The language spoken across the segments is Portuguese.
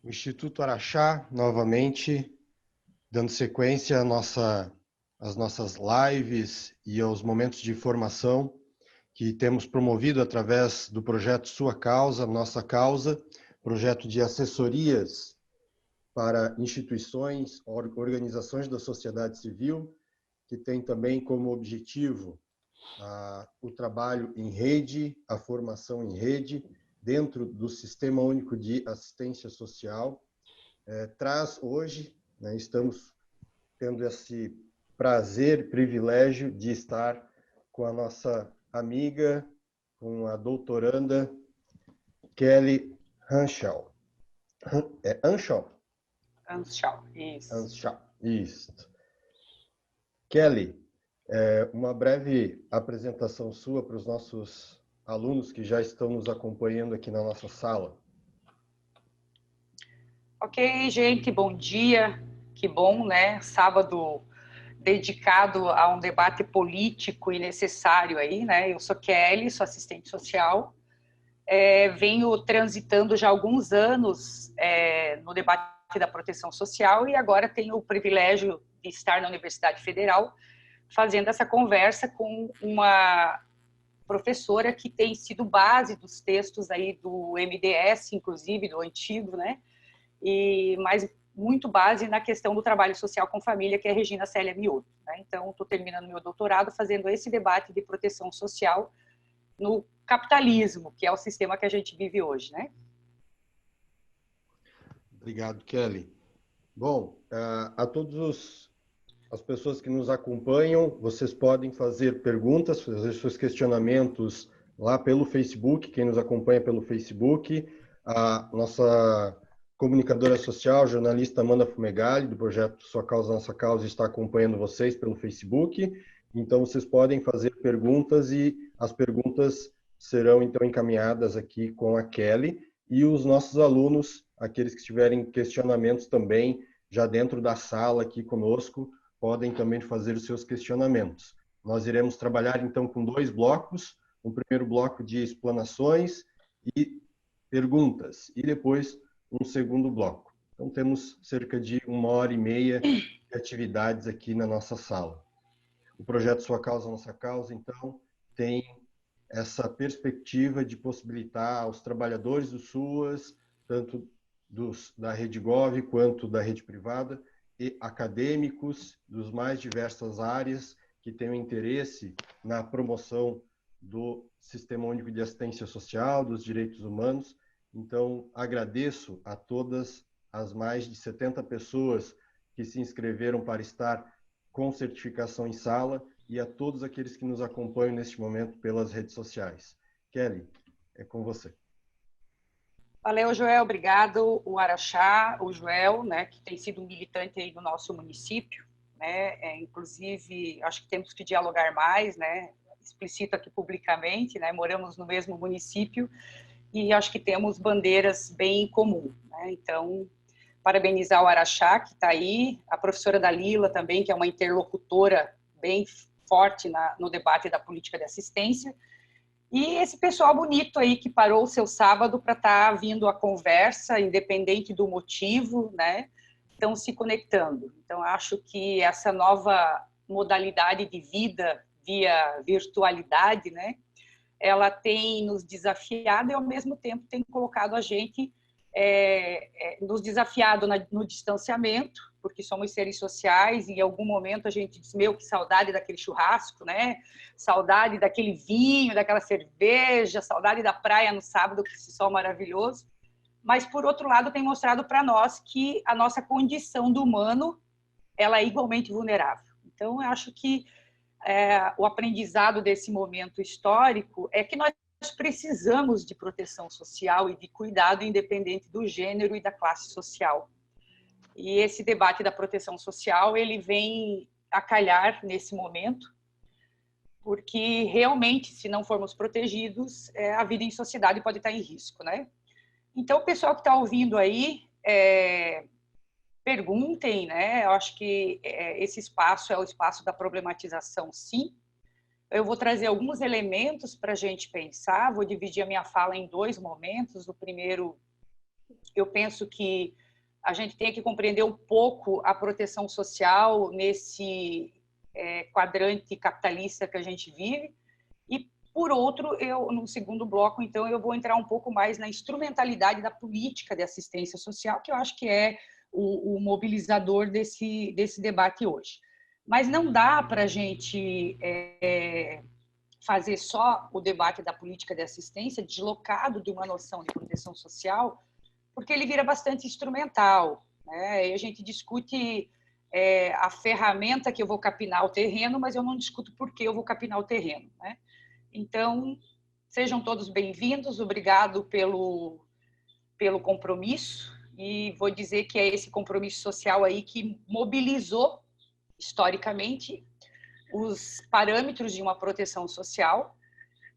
O Instituto Araxá, novamente, dando sequência às nossas lives e aos momentos de formação que temos promovido através do projeto Sua Causa, Nossa Causa, projeto de assessorias para instituições, organizações da sociedade civil, que tem também como objetivo o trabalho em rede, a formação em rede, dentro do Sistema Único de Assistência Social. Traz hoje, né, estamos tendo esse prazer, privilégio de estar com a nossa amiga, com a doutoranda Kelly Hanshaw. É Hanshaw? Hanshaw, isso. Hanshaw, isso. Kelly, uma breve apresentação sua para os nossos alunos que já estão nos acompanhando aqui na nossa sala. Ok, gente, bom dia. Que bom, né? Sábado dedicado a um debate político e necessário aí, né? Eu sou Kelly, sou assistente social. Venho transitando já há alguns anos no debate da proteção social e agora tenho o privilégio de estar na Universidade Federal fazendo essa conversa com uma professora que tem sido base dos textos aí do MDS, inclusive, do antigo, né? Mas muito base na questão do trabalho social com família, que é a Regina Célia Miotto, né? Então, estou terminando meu doutorado fazendo esse debate de proteção social no capitalismo, que é o sistema que a gente vive hoje, né? Obrigado, Kelly. Bom, a todos as pessoas que nos acompanham, vocês podem fazer perguntas, fazer seus questionamentos lá pelo Facebook, quem nos acompanha pelo Facebook, a nossa comunicadora social, jornalista Amanda Fumegali, do projeto Sua Causa, Nossa Causa, está acompanhando vocês pelo Facebook. Então, vocês podem fazer perguntas e as perguntas serão, então, encaminhadas aqui com a Kelly. E os nossos alunos, aqueles que tiverem questionamentos também, já dentro da sala aqui conosco, podem também fazer os seus questionamentos. Nós iremos trabalhar, então, com 2 blocos. Um primeiro bloco de explanações e perguntas, e depois um segundo bloco. Então, temos cerca de 1h30 de atividades aqui na nossa sala. O projeto Sua Causa, Nossa Causa, então, tem essa perspectiva de possibilitar aos trabalhadores do SUAS, tanto da rede Gov quanto da rede privada, e acadêmicos dos mais diversas áreas que tenham interesse na promoção do Sistema Único de Assistência Social, dos direitos humanos. Então, agradeço a todas as mais de 70 pessoas que se inscreveram para estar com certificação em sala e a todos aqueles que nos acompanham neste momento pelas redes sociais. Kelly, é com você. Valeu, Joel, obrigado. O Araxá, o Joel, né, que tem sido um militante aí do nosso município, né, inclusive, acho que temos que dialogar mais, né, explicito aqui publicamente, né, moramos no mesmo município e acho que temos bandeiras bem em comum, né, então, parabenizar o Araxá, que está aí, a professora Dalila também, que é uma interlocutora bem forte no debate da política de assistência, e esse pessoal bonito aí que parou o seu sábado para estar vindo à conversa, independente do motivo, né? Estão se conectando. Então, acho que essa nova modalidade de vida via virtualidade, né? Ela tem nos desafiado e, ao mesmo tempo, tem colocado a gente, nos desafiado no distanciamento, porque somos seres sociais e em algum momento a gente diz, meu, que saudade daquele churrasco, né? Saudade daquele vinho, daquela cerveja, saudade da praia no sábado, com esse sol maravilhoso. Mas, por outro lado, tem mostrado para nós que a nossa condição do humano, ela é igualmente vulnerável. Então, eu acho que o aprendizado desse momento histórico é que nós precisamos de proteção social e de cuidado independente do gênero e da classe social. E esse debate da proteção social, ele vem a calhar nesse momento, porque realmente, se não formos protegidos, a vida em sociedade pode estar em risco, né? Então, o pessoal que está ouvindo aí, perguntem, né? Eu acho que esse espaço é o espaço da problematização, sim. Eu vou trazer alguns elementos para a gente pensar, vou dividir a minha fala em 2 momentos. O primeiro Eu penso que a gente tem que compreender um pouco a proteção social nesse quadrante capitalista que a gente vive. E, por outro, no segundo bloco, então, eu vou entrar um pouco mais na instrumentalidade da política de assistência social, que eu acho que é o mobilizador desse debate hoje. Mas não dá para a gente fazer só o debate da política de assistência deslocado de uma noção de proteção social, porque ele vira bastante instrumental, né? E a gente discute a ferramenta que eu vou capinar o terreno, mas eu não discuto por que eu vou capinar o terreno, né? Então, sejam todos bem-vindos, obrigado pelo compromisso, e vou dizer que é esse compromisso social aí que mobilizou, historicamente, os parâmetros de uma proteção social,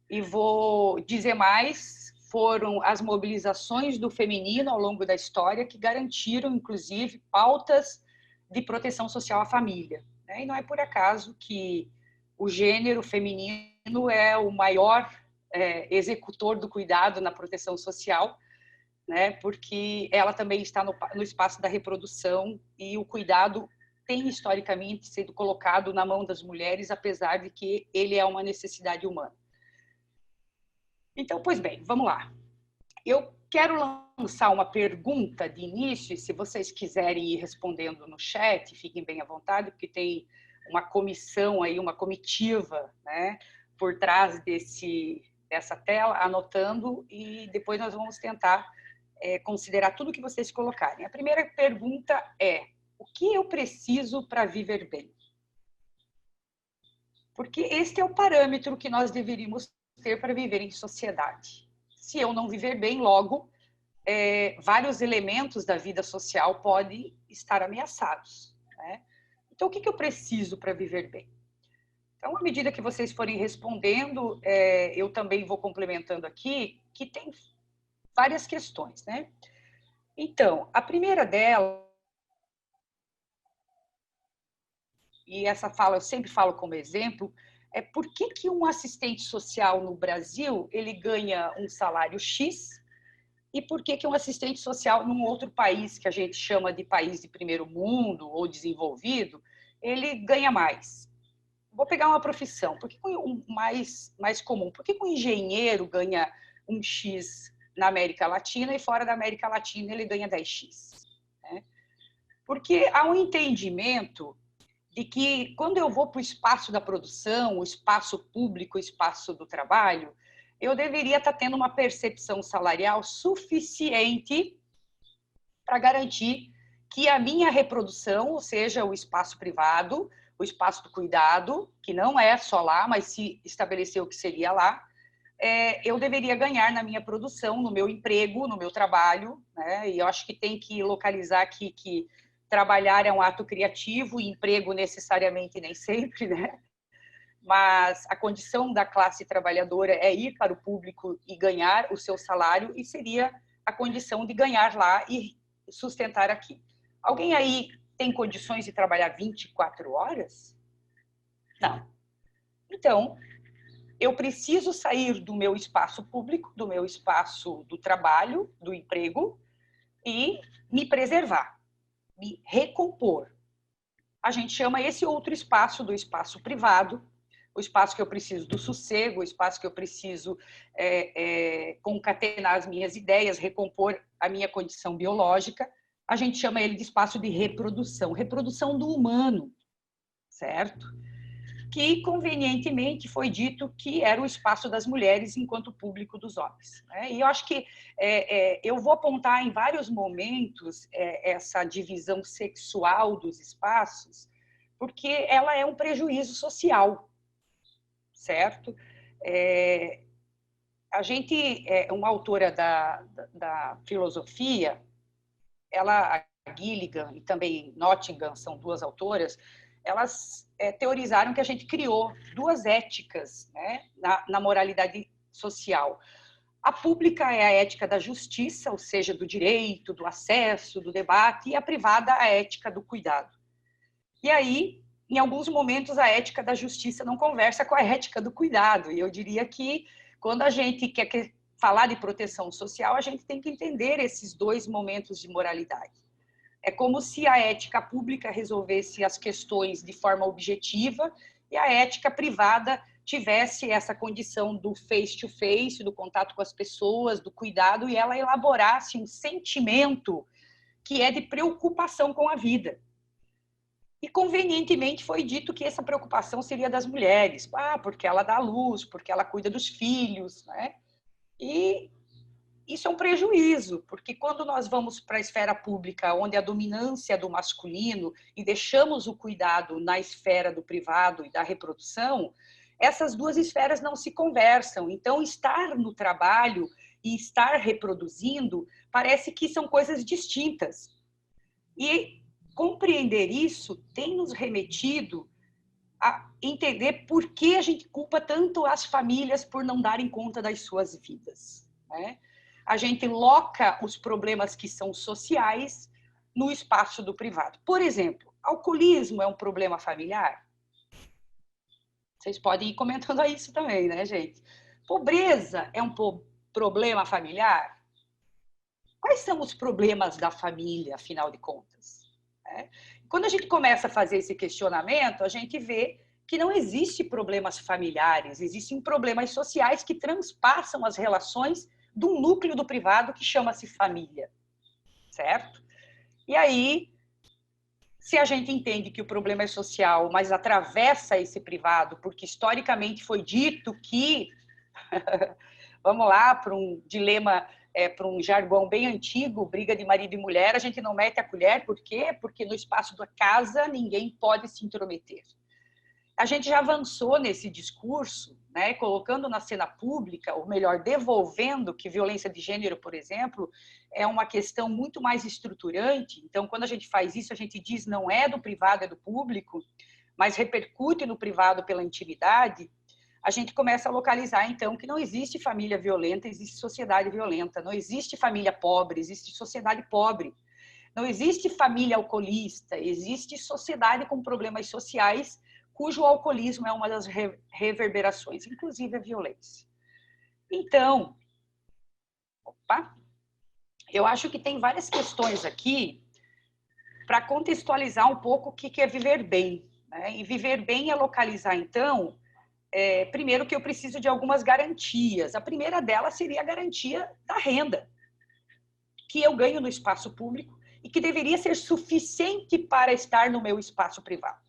e vou dizer mais, foram as mobilizações do feminino ao longo da história que garantiram, inclusive, pautas de proteção social à família, né? E não é por acaso que o gênero feminino é o maior executor do cuidado na proteção social, né? Porque ela também está no espaço da reprodução, e o cuidado tem historicamente sido colocado na mão das mulheres, apesar de que ele é uma necessidade humana. Então, pois bem, vamos lá. Eu quero lançar uma pergunta de início, e se vocês quiserem ir respondendo no chat, fiquem bem à vontade, porque tem uma comissão aí, uma comitiva, né, por trás dessa tela, anotando, e depois nós vamos tentar considerar tudo que vocês colocarem. A primeira pergunta é: o que eu preciso para viver bem? Porque este é o parâmetro que nós deveríamos ter para viver em sociedade. Se eu não viver bem, logo, vários elementos da vida social podem estar ameaçados, né? Então, o que eu preciso para viver bem? Então, à medida que vocês forem respondendo, eu também vou complementando aqui, que tem várias questões, né? Então, a primeira delas, e essa fala eu sempre falo como exemplo, é por que um assistente social no Brasil ele ganha um salário X, e por que um assistente social num outro país que a gente chama de país de primeiro mundo ou desenvolvido, ele ganha mais. Vou pegar uma profissão, por que um mais comum? Por que um engenheiro ganha um X na América Latina e fora da América Latina ele ganha 10X? Né? Porque há um entendimento de que quando eu vou para o espaço da produção, o espaço público, o espaço do trabalho, eu deveria estar tendo uma percepção salarial suficiente para garantir que a minha reprodução, ou seja, o espaço privado, o espaço do cuidado, que não é só lá, mas se estabeleceu que seria lá, eu deveria ganhar na minha produção, no meu emprego, no meu trabalho, né? E eu acho que tem que localizar aqui que trabalhar é um ato criativo e emprego necessariamente nem sempre, né? Mas a condição da classe trabalhadora é ir para o público e ganhar o seu salário, e seria a condição de ganhar lá e sustentar aqui. Alguém aí tem condições de trabalhar 24 horas? Não. Então, eu preciso sair do meu espaço público, do meu espaço do trabalho, do emprego, e me preservar, me recompor. A gente chama esse outro espaço do espaço privado, o espaço que eu preciso do sossego, o espaço que eu preciso concatenar as minhas ideias, recompor a minha condição biológica. A gente chama ele de espaço de reprodução, reprodução do humano, certo? Que convenientemente foi dito que era o espaço das mulheres enquanto público dos homens, né? E eu acho que eu vou apontar em vários momentos essa divisão sexual dos espaços, porque ela é um prejuízo social, certo? A gente, uma autora da filosofia, ela, a Gilligan e também Nottingham, são duas autoras, elas teorizaram que a gente criou duas éticas, né, na moralidade social. A pública é a ética da justiça, ou seja, do direito, do acesso, do debate, e a privada a ética do cuidado. E aí, em alguns momentos, a ética da justiça não conversa com a ética do cuidado. E eu diria que quando a gente quer falar de proteção social, a gente tem que entender esses dois momentos de moralidade. É como se a ética pública resolvesse as questões de forma objetiva e a ética privada tivesse essa condição do face-to-face, do contato com as pessoas, do cuidado, e ela elaborasse um sentimento que é de preocupação com a vida. E, convenientemente, foi dito que essa preocupação seria das mulheres, porque ela dá luz, porque ela cuida dos filhos, né? E isso é um prejuízo, porque quando nós vamos para a esfera pública, onde a dominância é do masculino, e deixamos o cuidado na esfera do privado e da reprodução, essas duas esferas não se conversam. Então, estar no trabalho e estar reproduzindo parece que são coisas distintas. E compreender isso tem nos remetido a entender por que a gente culpa tanto as famílias por não darem conta das suas vidas, né? A gente loca os problemas que são sociais no espaço do privado. Por exemplo, alcoolismo é um problema familiar? Vocês podem ir comentando isso também, né, gente? Pobreza é um problema familiar? Quais são os problemas da família, afinal de contas? Quando a gente começa a fazer esse questionamento, a gente vê que não existe problemas familiares, existem problemas sociais que transpassam as relações de um núcleo do privado que chama-se família, certo? E aí, se a gente entende que o problema é social, mas atravessa esse privado, porque historicamente foi dito que, vamos lá, para um dilema, para um jargão bem antigo, briga de marido e mulher, a gente não mete a colher, por quê? Porque no espaço da casa ninguém pode se intrometer. A gente já avançou nesse discurso, né, colocando na cena pública, ou melhor, devolvendo que violência de gênero, por exemplo, é uma questão muito mais estruturante. Então, quando a gente faz isso, a gente diz não é do privado, é do público, mas repercute no privado pela intimidade. A gente começa a localizar, então, que não existe família violenta, existe sociedade violenta. Não existe família pobre, existe sociedade pobre. Não existe família alcoolista, existe sociedade com problemas sociais, cujo alcoolismo é uma das reverberações, inclusive a violência. Então, eu acho que tem várias questões aqui para contextualizar um pouco o que é viver bem, né? E viver bem é localizar, então, primeiro que eu preciso de algumas garantias. A primeira delas seria a garantia da renda, que eu ganho no espaço público e que deveria ser suficiente para estar no meu espaço privado.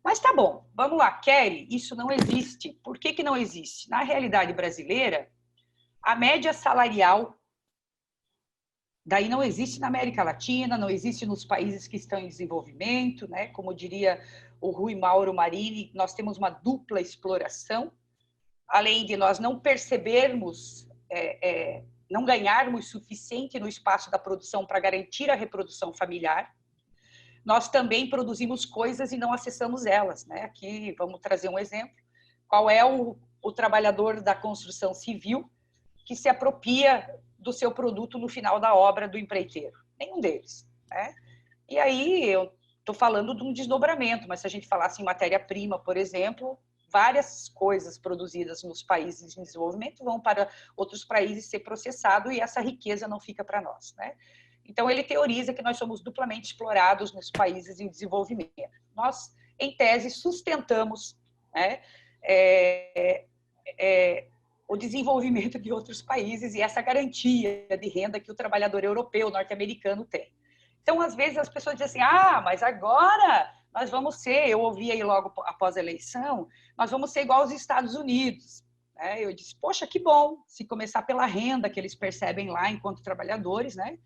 Mas tá bom, vamos lá, Kelly, isso não existe. Por que não existe? Na realidade brasileira, a média salarial, daí não existe na América Latina, não existe nos países que estão em desenvolvimento, né? Como diria o Rui Mauro Marini, nós temos uma dupla exploração, além de nós não percebermos, não ganharmos suficiente no espaço da produção para garantir a reprodução familiar. Nós também produzimos coisas e não acessamos elas, né? Aqui vamos trazer um exemplo. Qual é o trabalhador da construção civil que se apropria do seu produto no final da obra do empreiteiro? Nenhum deles, né? E aí eu estou falando de um desdobramento, mas se a gente falasse em matéria-prima, por exemplo, várias coisas produzidas nos países em desenvolvimento vão para outros países ser processado e essa riqueza não fica para nós, né? Então, ele teoriza que nós somos duplamente explorados nos países em desenvolvimento. Nós, em tese, sustentamos, né, o desenvolvimento de outros países e essa garantia de renda que o trabalhador europeu, norte-americano tem. Então, às vezes, as pessoas dizem assim, mas agora nós vamos ser, eu ouvi aí logo após a eleição, nós vamos ser igual aos Estados Unidos. Eu disse, poxa, que bom, se começar pela renda que eles percebem lá enquanto trabalhadores, né?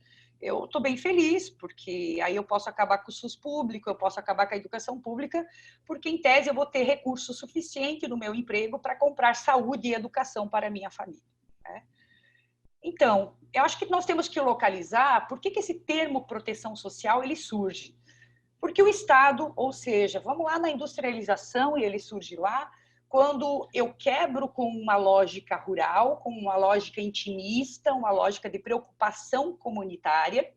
Eu estou bem feliz, porque aí eu posso acabar com o SUS público, eu posso acabar com a educação pública, porque, em tese, eu vou ter recurso suficiente no meu emprego para comprar saúde e educação para a minha família, né? Então, eu acho que nós temos que localizar por que esse termo proteção social ele surge. Porque o Estado, ou seja, vamos lá na industrialização, e ele surge lá, quando eu quebro com uma lógica rural, com uma lógica intimista, uma lógica de preocupação comunitária,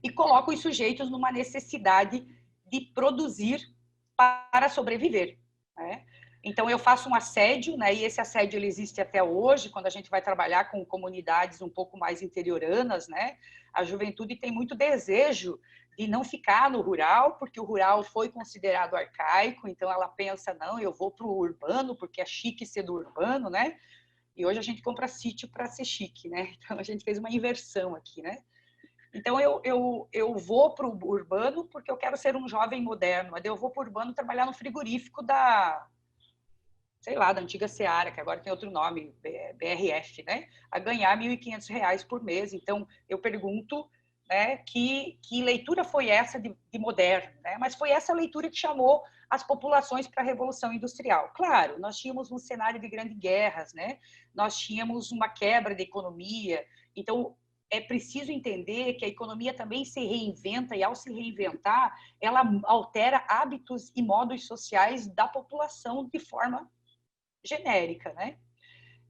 e coloco os sujeitos numa necessidade de produzir para sobreviver, né? Então, eu faço um assédio, né? E esse assédio ele existe até hoje, quando a gente vai trabalhar com comunidades um pouco mais interioranas, né? A juventude tem muito desejo de não ficar no rural, porque o rural foi considerado arcaico, então ela pensa, não, eu vou para o urbano, porque é chique ser do urbano, né? E hoje a gente compra sítio para ser chique, né? Então, a gente fez uma inversão aqui, né? Então, eu vou para o urbano porque eu quero ser um jovem moderno, mas eu vou para o urbano trabalhar no frigorífico sei lá, da antiga Seara, que agora tem outro nome, BRF, né? A ganhar R$ 1.500 por mês. Então, eu pergunto, né, que leitura foi essa de moderno, né? Mas foi essa leitura que chamou as populações para a Revolução Industrial. Claro, nós tínhamos um cenário de grandes guerras, né? Nós tínhamos uma quebra da economia. Então, é preciso entender que a economia também se reinventa e, ao se reinventar, ela altera hábitos e modos sociais da população de forma genérica, né?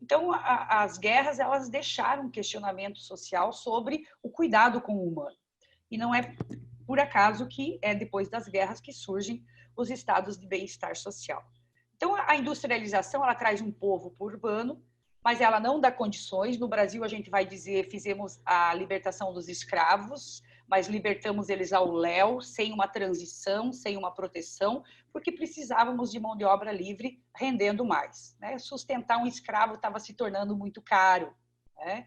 Então, as guerras, elas deixaram um questionamento social sobre o cuidado com o humano. E não é por acaso que é depois das guerras que surgem os estados de bem-estar social. Então, a industrialização, ela traz um povo para o urbano, mas ela não dá condições. No Brasil, a gente vai dizer, fizemos a libertação dos escravos, mas libertamos eles ao léu, sem uma transição, sem uma proteção, porque precisávamos de mão de obra livre rendendo mais, né? Sustentar um escravo estava se tornando muito caro, né?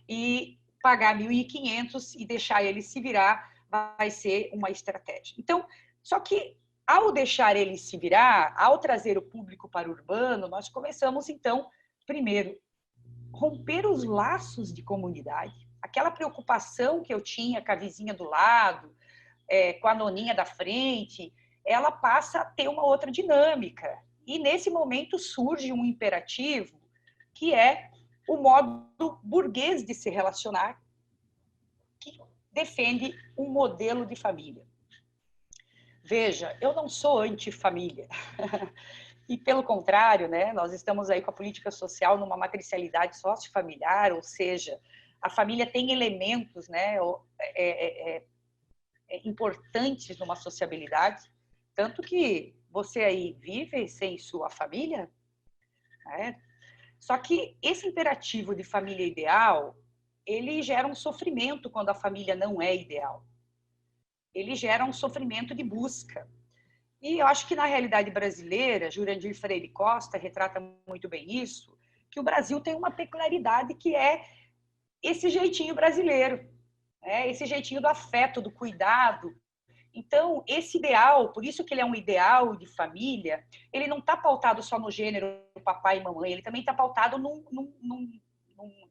E pagar 1.500 e deixar ele se virar vai ser uma estratégia. Então, só que ao deixar ele se virar, ao trazer o público para o urbano, nós começamos, então, primeiro, romper os laços de comunidade, aquela preocupação que eu tinha com a vizinha do lado, com a noninha da frente, ela passa a ter uma outra dinâmica. E nesse momento surge um imperativo que é o modo burguês de se relacionar, que defende um modelo de família. Veja, eu não sou antifamília. E, pelo contrário, né, nós estamos aí com a política social numa matricialidade sociofamiliar, ou seja, a família tem elementos, né, importantes numa sociabilidade, tanto que você aí vive sem sua família, né? Só que esse imperativo de família ideal, ele gera um sofrimento quando a família não é ideal. Ele gera um sofrimento de busca. E eu acho que na realidade brasileira, Jurandir Freire Costa retrata muito bem isso, que o Brasil tem uma peculiaridade que é esse jeitinho brasileiro, né? Esse jeitinho do afeto, do cuidado. Então, esse ideal, por isso que ele é um ideal de família, ele não está pautado só no gênero papai e mamãe, ele também está pautado num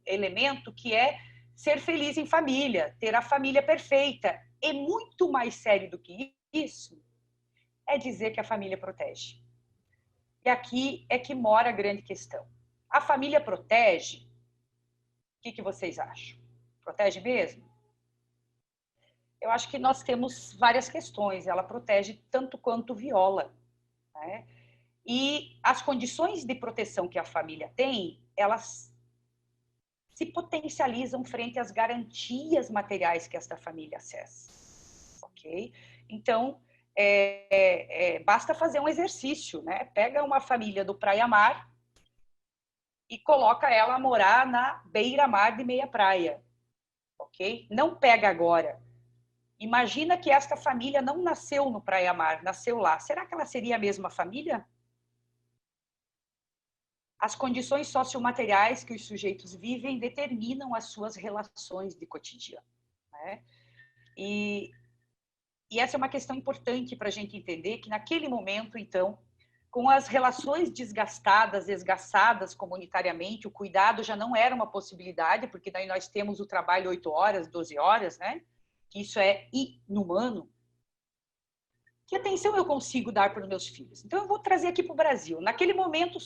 elemento que é ser feliz em família, ter a família perfeita. E muito mais sério do que isso, é dizer que a família protege. E aqui é que mora a grande questão. A família protege? O que vocês acham? Protege mesmo? Eu acho que nós temos várias questões. Ela protege tanto quanto viola, né? E as condições de proteção que a família tem, elas se potencializam frente às garantias materiais que esta família acessa. Ok? Então, basta fazer um exercício, né? Pega uma família do Praia-Mar e coloca ela a morar na beira-mar de meia praia, ok? Não pega agora. Imagina que esta família não nasceu no Praia-Mar, nasceu lá. Será que ela seria a mesma família? As condições sociomateriais que os sujeitos vivem determinam as suas relações de cotidiano, né? E essa é uma questão importante para a gente entender que naquele momento, então, com as relações desgastadas, esgaçadas comunitariamente, o cuidado já não era uma possibilidade, porque daí nós temos o trabalho 8 horas, 12 horas, né? Que isso é inumano. Que atenção eu consigo dar para os meus filhos? Então, eu vou trazer aqui para o Brasil. Naquele momento,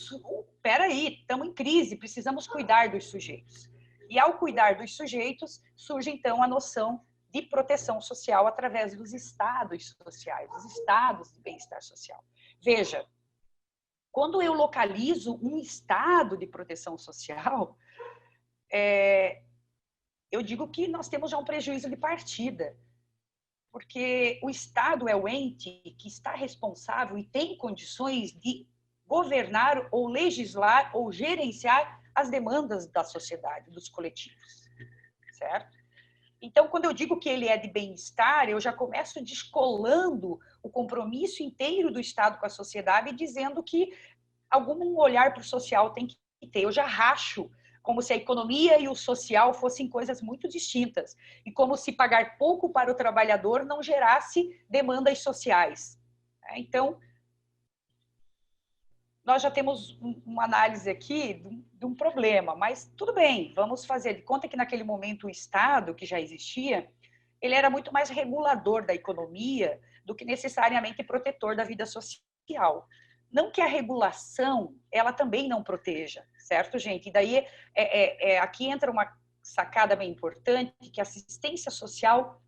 peraí, estamos em crise, precisamos cuidar dos sujeitos. E ao cuidar dos sujeitos, surge, então, a noção de proteção social através dos estados sociais, dos estados de bem-estar social. Veja, quando eu localizo um estado de proteção social, eu digo que nós temos já um prejuízo de partida, porque o Estado é o ente que está responsável e tem condições de governar ou legislar ou gerenciar as demandas da sociedade, dos coletivos, certo? Então, quando eu digo que ele é de bem-estar, eu já começo descolando o compromisso inteiro do Estado com a sociedade e dizendo que algum olhar para o social tem que ter. Eu já racho como se a economia e o social fossem coisas muito distintas e como se pagar pouco para o trabalhador não gerasse demandas sociais. Então, nós já temos uma análise aqui de um problema, mas tudo bem, vamos fazer de conta que naquele momento o Estado, que já existia, ele era muito mais regulador da economia do que necessariamente protetor da vida social. Não que a regulação, ela também não proteja, certo, gente? E daí, aqui entra uma sacada bem importante, que assistência social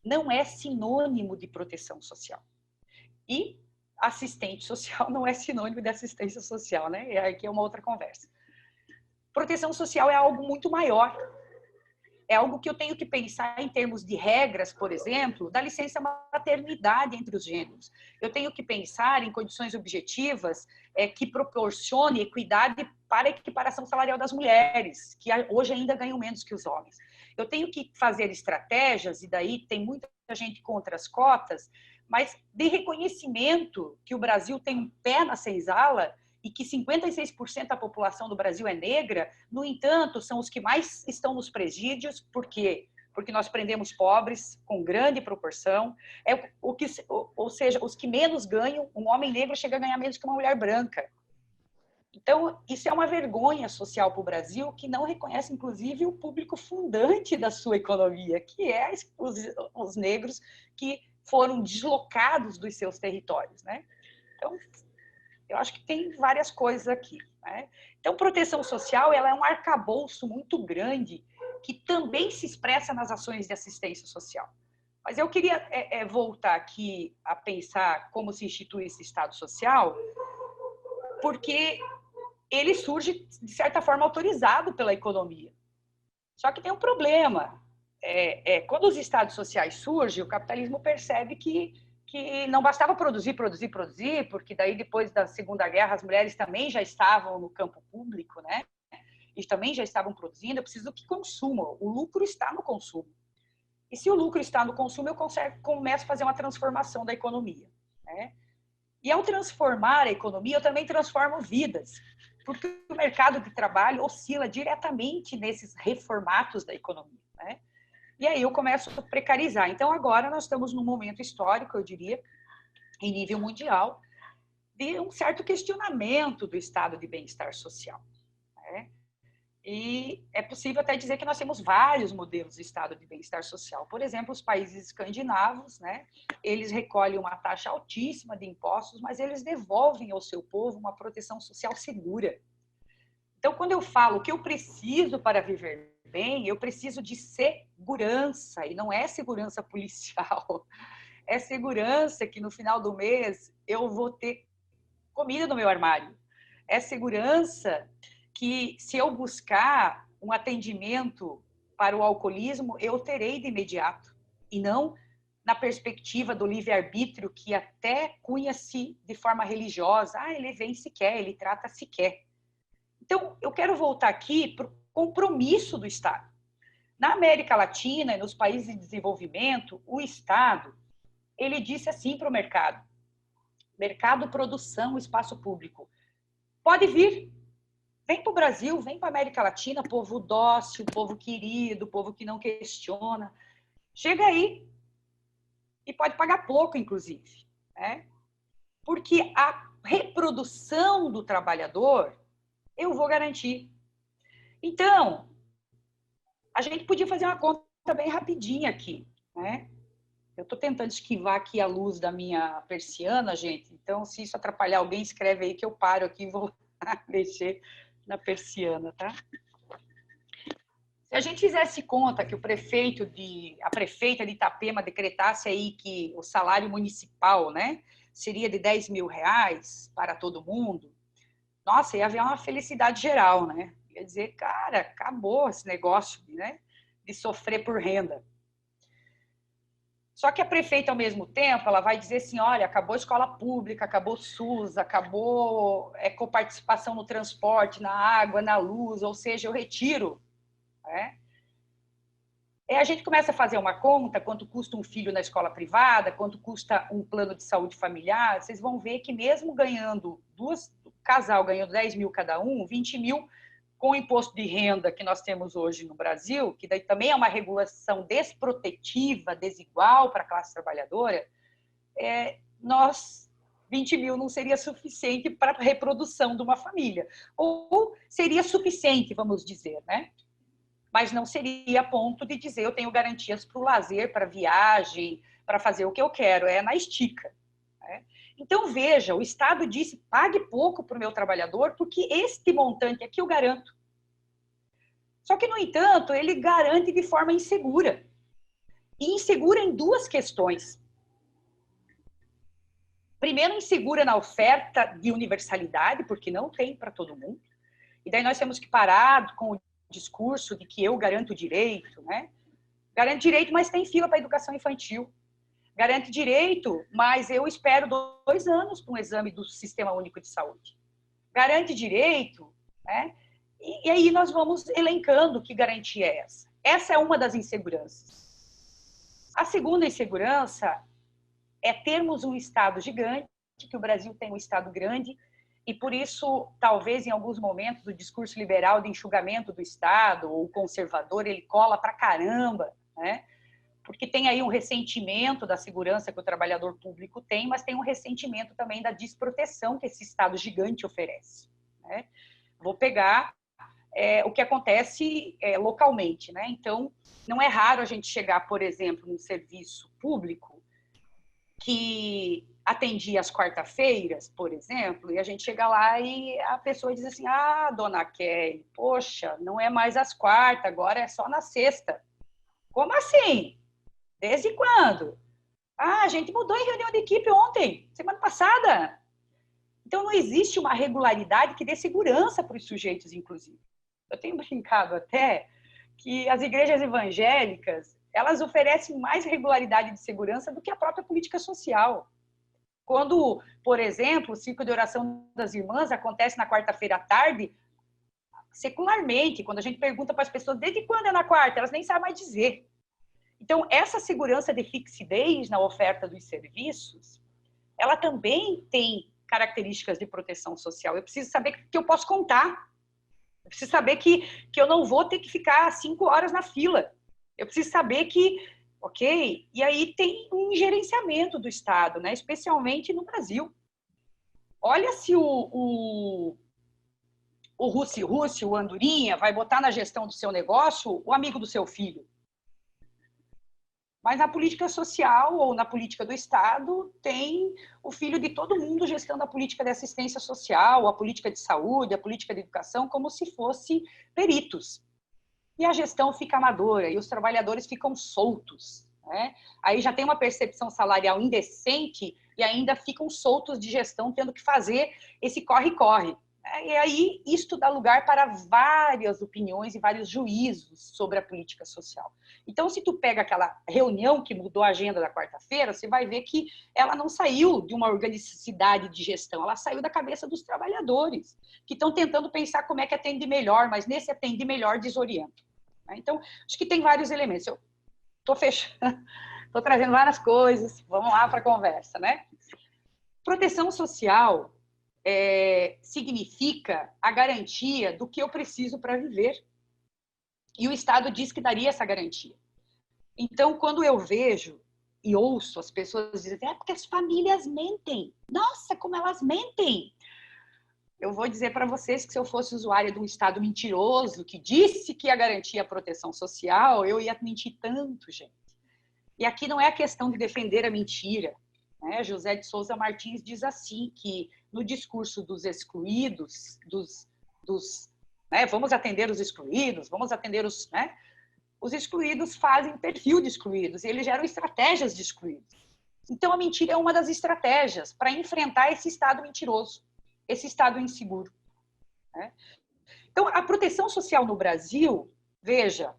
não é sinônimo de proteção social. E assistente social não é sinônimo de assistência social, né? E aqui é uma outra conversa. Proteção social é algo muito maior. É algo que eu tenho que pensar em termos de regras, por exemplo, da licença maternidade entre os gêneros. Eu tenho que pensar em condições objetivas que proporcionem equidade para a equiparação salarial das mulheres, que hoje ainda ganham menos que os homens. Eu tenho que fazer estratégias, e daí tem muita gente contra as cotas, mas de reconhecimento que o Brasil tem um pé na senzala e que 56% da população do Brasil é negra, no entanto, são os que mais estão nos presídios, por quê? Porque nós prendemos pobres com grande proporção, ou seja, os que menos ganham, um homem negro chega a ganhar menos que uma mulher branca. Então, isso é uma vergonha social para o Brasil, que não reconhece, inclusive, o público fundante da sua economia, que é os negros que foram deslocados dos seus territórios, né? Então, eu acho que tem várias coisas aqui, né? Então, proteção social, ela é um arcabouço muito grande que também se expressa nas ações de assistência social. Mas eu queria voltar aqui a pensar como se institui esse Estado Social, porque ele surge, de certa forma, autorizado pela economia. Só que tem um problema. Quando os Estados Sociais surgem, o capitalismo percebe que não bastava produzir, porque daí, depois da Segunda Guerra, as mulheres também já estavam no campo público, né? E também já estavam produzindo. Eu preciso que consumam. O lucro está no consumo. E se o lucro está no consumo, eu começo a fazer uma transformação da economia, né? E ao transformar a economia, eu também transformo vidas, porque o mercado de trabalho oscila diretamente nesses reformatos da economia, né? E aí eu começo a precarizar. Então, agora nós estamos num momento histórico, eu diria, em nível mundial, de um certo questionamento do estado de bem-estar social, né? E é possível até dizer que nós temos vários modelos de estado de bem-estar social. Por exemplo, os países escandinavos, né? Eles recolhem uma taxa altíssima de impostos, mas eles devolvem ao seu povo uma proteção social segura. Então, quando eu falo que eu preciso para viver bem, eu preciso de segurança, e não é segurança policial, é segurança que no final do mês eu vou ter comida no meu armário. É segurança que, se eu buscar um atendimento para o alcoolismo, eu terei de imediato, e não na perspectiva do livre-arbítrio, que até cunha-se de forma religiosa. Ele vem se quer, ele trata se quer. Então, eu quero voltar aqui para o compromisso do Estado. Na América Latina e nos países de desenvolvimento, o Estado, ele disse assim para o mercado: mercado, produção, espaço público. Pode vir, vem para o Brasil, vem para a América Latina, povo dócil, povo querido, povo que não questiona. Chega aí e pode pagar pouco, inclusive, né? Porque a reprodução do trabalhador eu vou garantir. Então, a gente podia fazer uma conta bem rapidinha aqui, né? Eu estou tentando esquivar aqui a luz da minha persiana, gente. Então, se isso atrapalhar alguém, escreve aí que eu paro aqui e vou mexer na persiana, tá? Se a gente fizesse conta que a prefeita de Itapema decretasse aí que o salário municipal, né, seria de 10 mil reais para todo mundo, nossa, ia haver uma felicidade geral, né? Ia dizer, cara, acabou esse negócio, né, de sofrer por renda. Só que a prefeita, ao mesmo tempo, ela vai dizer assim, olha, acabou a escola pública, acabou o SUS, acabou coparticipação no transporte, na água, na luz, ou seja, eu retiro. Né? A gente começa a fazer uma conta, quanto custa um filho na escola privada, quanto custa um plano de saúde familiar, vocês vão ver que mesmo ganhando, casal ganhando 10 mil cada um, 20 mil com o imposto de renda que nós temos hoje no Brasil, que daí também é uma regulação desprotetiva, desigual para a classe trabalhadora, 20 mil não seria suficiente para a reprodução de uma família. Ou seria suficiente, vamos dizer, né? Mas não seria a ponto de dizer eu tenho garantias para o lazer, para viagem, para fazer o que eu quero, é na estica. Né? Então, veja, o Estado disse, pague pouco para o meu trabalhador, porque este montante aqui eu garanto. Só que, no entanto, ele garante de forma insegura. E insegura em duas questões. Primeiro, insegura na oferta de universalidade, porque não tem para todo mundo. E daí nós temos que parar com o discurso de que eu garanto direito, né? Garante direito, mas tem fila para a educação infantil. Garante direito, mas eu espero 2 anos para um exame do Sistema Único de Saúde. Garante direito, né? E aí nós vamos elencando que garantia é essa. Essa é uma das inseguranças. A segunda insegurança é termos um Estado gigante, que o Brasil tem um Estado grande, e por isso, talvez em alguns momentos, o discurso liberal de enxugamento do Estado, ou conservador, ele cola pra caramba, né? Porque tem aí um ressentimento da segurança que o trabalhador público tem, mas tem um ressentimento também da desproteção que esse Estado gigante oferece. Né? Vou pegar o que acontece localmente. Né? Então, não é raro a gente chegar, por exemplo, num serviço público que atendia às quarta-feiras, por exemplo, e a gente chega lá e a pessoa diz assim, dona Kelly, poxa, não é mais às quartas, agora é só na sexta. Como assim? Desde quando? A gente mudou em reunião de equipe ontem, semana passada. Então, não existe uma regularidade que dê segurança para os sujeitos, inclusive. Eu tenho brincado até que as igrejas evangélicas, elas oferecem mais regularidade de segurança do que a própria política social. Quando, por exemplo, o ciclo de oração das irmãs acontece na quarta-feira à tarde, secularmente, quando a gente pergunta para as pessoas desde quando é na quarta, elas nem sabem mais dizer. Então, essa segurança de fixidez na oferta dos serviços, ela também tem características de proteção social. Eu preciso saber que eu posso contar. Eu preciso saber que eu não vou ter que ficar 5 horas na fila. Eu preciso saber que, ok? E aí tem um gerenciamento do Estado, né? Especialmente no Brasil. Olha se o Russi, o Andorinha, vai botar na gestão do seu negócio o amigo do seu filho. Mas na política social ou na política do Estado tem o filho de todo mundo gestando a política de assistência social, a política de saúde, a política de educação, como se fosse peritos. E a gestão fica amadora e os trabalhadores ficam soltos. Né? Aí já tem uma percepção salarial indecente e ainda ficam soltos de gestão, tendo que fazer esse corre-corre. E aí isto dá lugar para várias opiniões e vários juízos sobre a política social. Então, se tu pega aquela reunião que mudou a agenda da quarta-feira, você vai ver que ela não saiu de uma organicidade de gestão, ela saiu da cabeça dos trabalhadores, que estão tentando pensar como é que atende melhor, mas nesse atende melhor desorienta. Então, acho que tem vários elementos. Eu estou fechando, estou trazendo várias coisas, vamos lá para a conversa, né? Proteção social significa a garantia do que eu preciso para viver. E o Estado diz que daria essa garantia. Então, quando eu vejo e ouço as pessoas dizerem porque as famílias mentem. Nossa, como elas mentem! Eu vou dizer para vocês que se eu fosse usuária de um Estado mentiroso que disse que ia garantir a proteção social, eu ia mentir tanto, gente. E aqui não é a questão de defender a mentira. Né? José de Souza Martins diz assim, que no discurso dos excluídos, né, vamos atender os excluídos, vamos atender os... Né, os excluídos fazem perfil de excluídos, e eles geram estratégias de excluídos. Então, a mentira é uma das estratégias para enfrentar esse Estado mentiroso, esse Estado inseguro. Né? Então, a proteção social no Brasil, veja,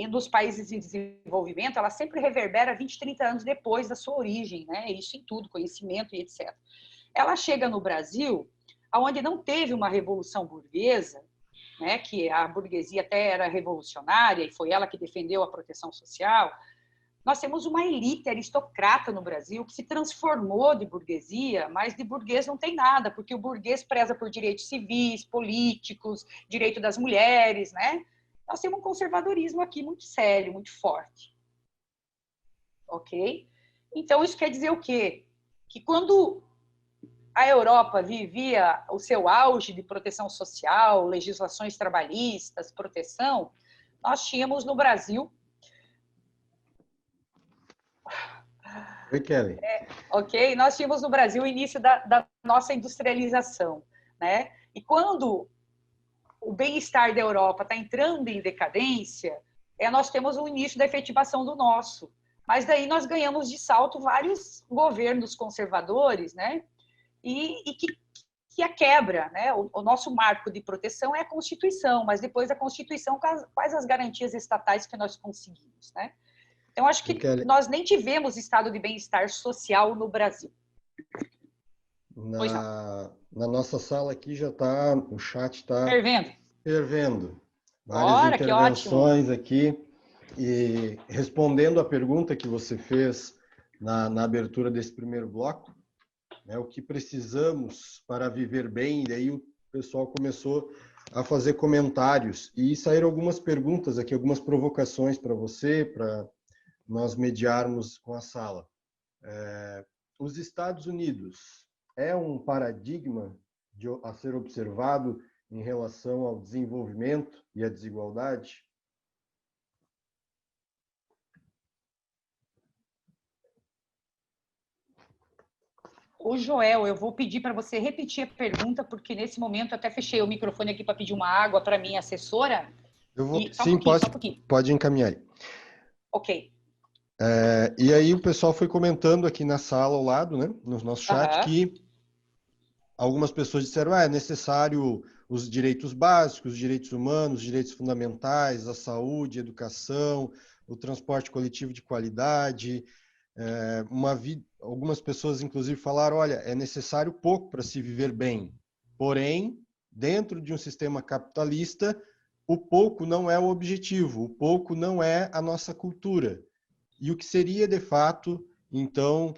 e nos países em desenvolvimento, ela sempre reverbera 20, 30 anos depois da sua origem, né? Isso em tudo, conhecimento e etc. Ela chega no Brasil, onde não teve uma revolução burguesa, né? Que a burguesia até era revolucionária e foi ela que defendeu a proteção social. Nós temos uma elite aristocrata no Brasil que se transformou de burguesia, mas de burguês não tem nada, porque o burguês preza por direitos civis, políticos, direito das mulheres, né? Nós temos um conservadorismo aqui muito sério, muito forte. Ok? Então, isso quer dizer o quê? Que quando a Europa vivia o seu auge de proteção social, legislações trabalhistas, proteção, nós tínhamos no Brasil... Oi, Kelly. Ok? Nós tínhamos no Brasil o início da nossa industrialização, né? E quando o bem-estar da Europa está entrando em decadência, nós temos o início da efetivação do nosso. Mas daí nós ganhamos de salto vários governos conservadores, né? E que a quebra, né? O nosso marco de proteção é a Constituição, mas depois da Constituição, quais as garantias estatais que nós conseguimos, né? Então, acho que nós nem tivemos estado de bem-estar social no Brasil. Na nossa sala aqui já está, o chat está fervendo. Várias intervenções aqui. E respondendo à pergunta que você fez na abertura desse primeiro bloco, né, o que precisamos para viver bem, e daí o pessoal começou a fazer comentários. E saíram algumas perguntas aqui, algumas provocações para você, para nós mediarmos com a sala. Os Estados Unidos é um paradigma a ser observado em relação ao desenvolvimento e à desigualdade? Ô, Joel, eu vou pedir para você repetir a pergunta, porque nesse momento eu até fechei o microfone aqui para pedir uma água para minha assessora. Eu vou... Sim, pode encaminhar aí. Ok. E aí o pessoal foi comentando aqui na sala ao lado, né, no nosso chat, que algumas pessoas disseram é necessário os direitos básicos, os direitos humanos, os direitos fundamentais, a saúde, a educação, o transporte coletivo de qualidade. Algumas pessoas, inclusive, falaram, olha, é necessário pouco para se viver bem. Porém, dentro de um sistema capitalista, o pouco não é o objetivo, o pouco não é a nossa cultura. E o que seria, de fato, então,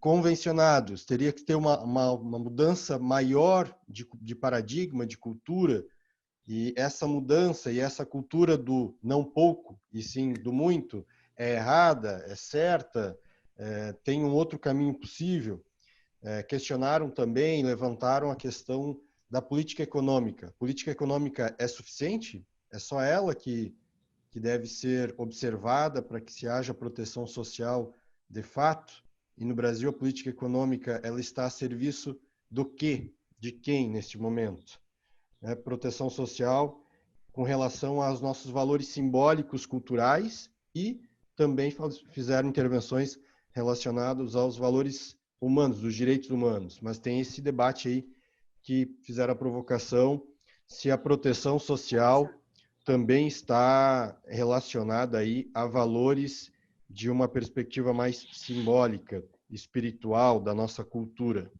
convencionados? Teria que ter uma mudança maior de paradigma, de cultura, e essa mudança e essa cultura do não pouco, e sim do muito, é errada, é certa, tem um outro caminho possível. Questionaram também, levantaram a questão da política econômica. Política econômica é suficiente? É só ela que deve ser observada para que se haja proteção social de fato? E no Brasil a política econômica ela está a serviço do quê? De quem neste momento? Proteção social com relação aos nossos valores simbólicos, culturais, e também fizeram intervenções relacionadas aos valores humanos, dos direitos humanos. Mas tem esse debate aí que fizeram a provocação, se a proteção social também está relacionada aí a valores de uma perspectiva mais simbólica, espiritual da nossa cultura.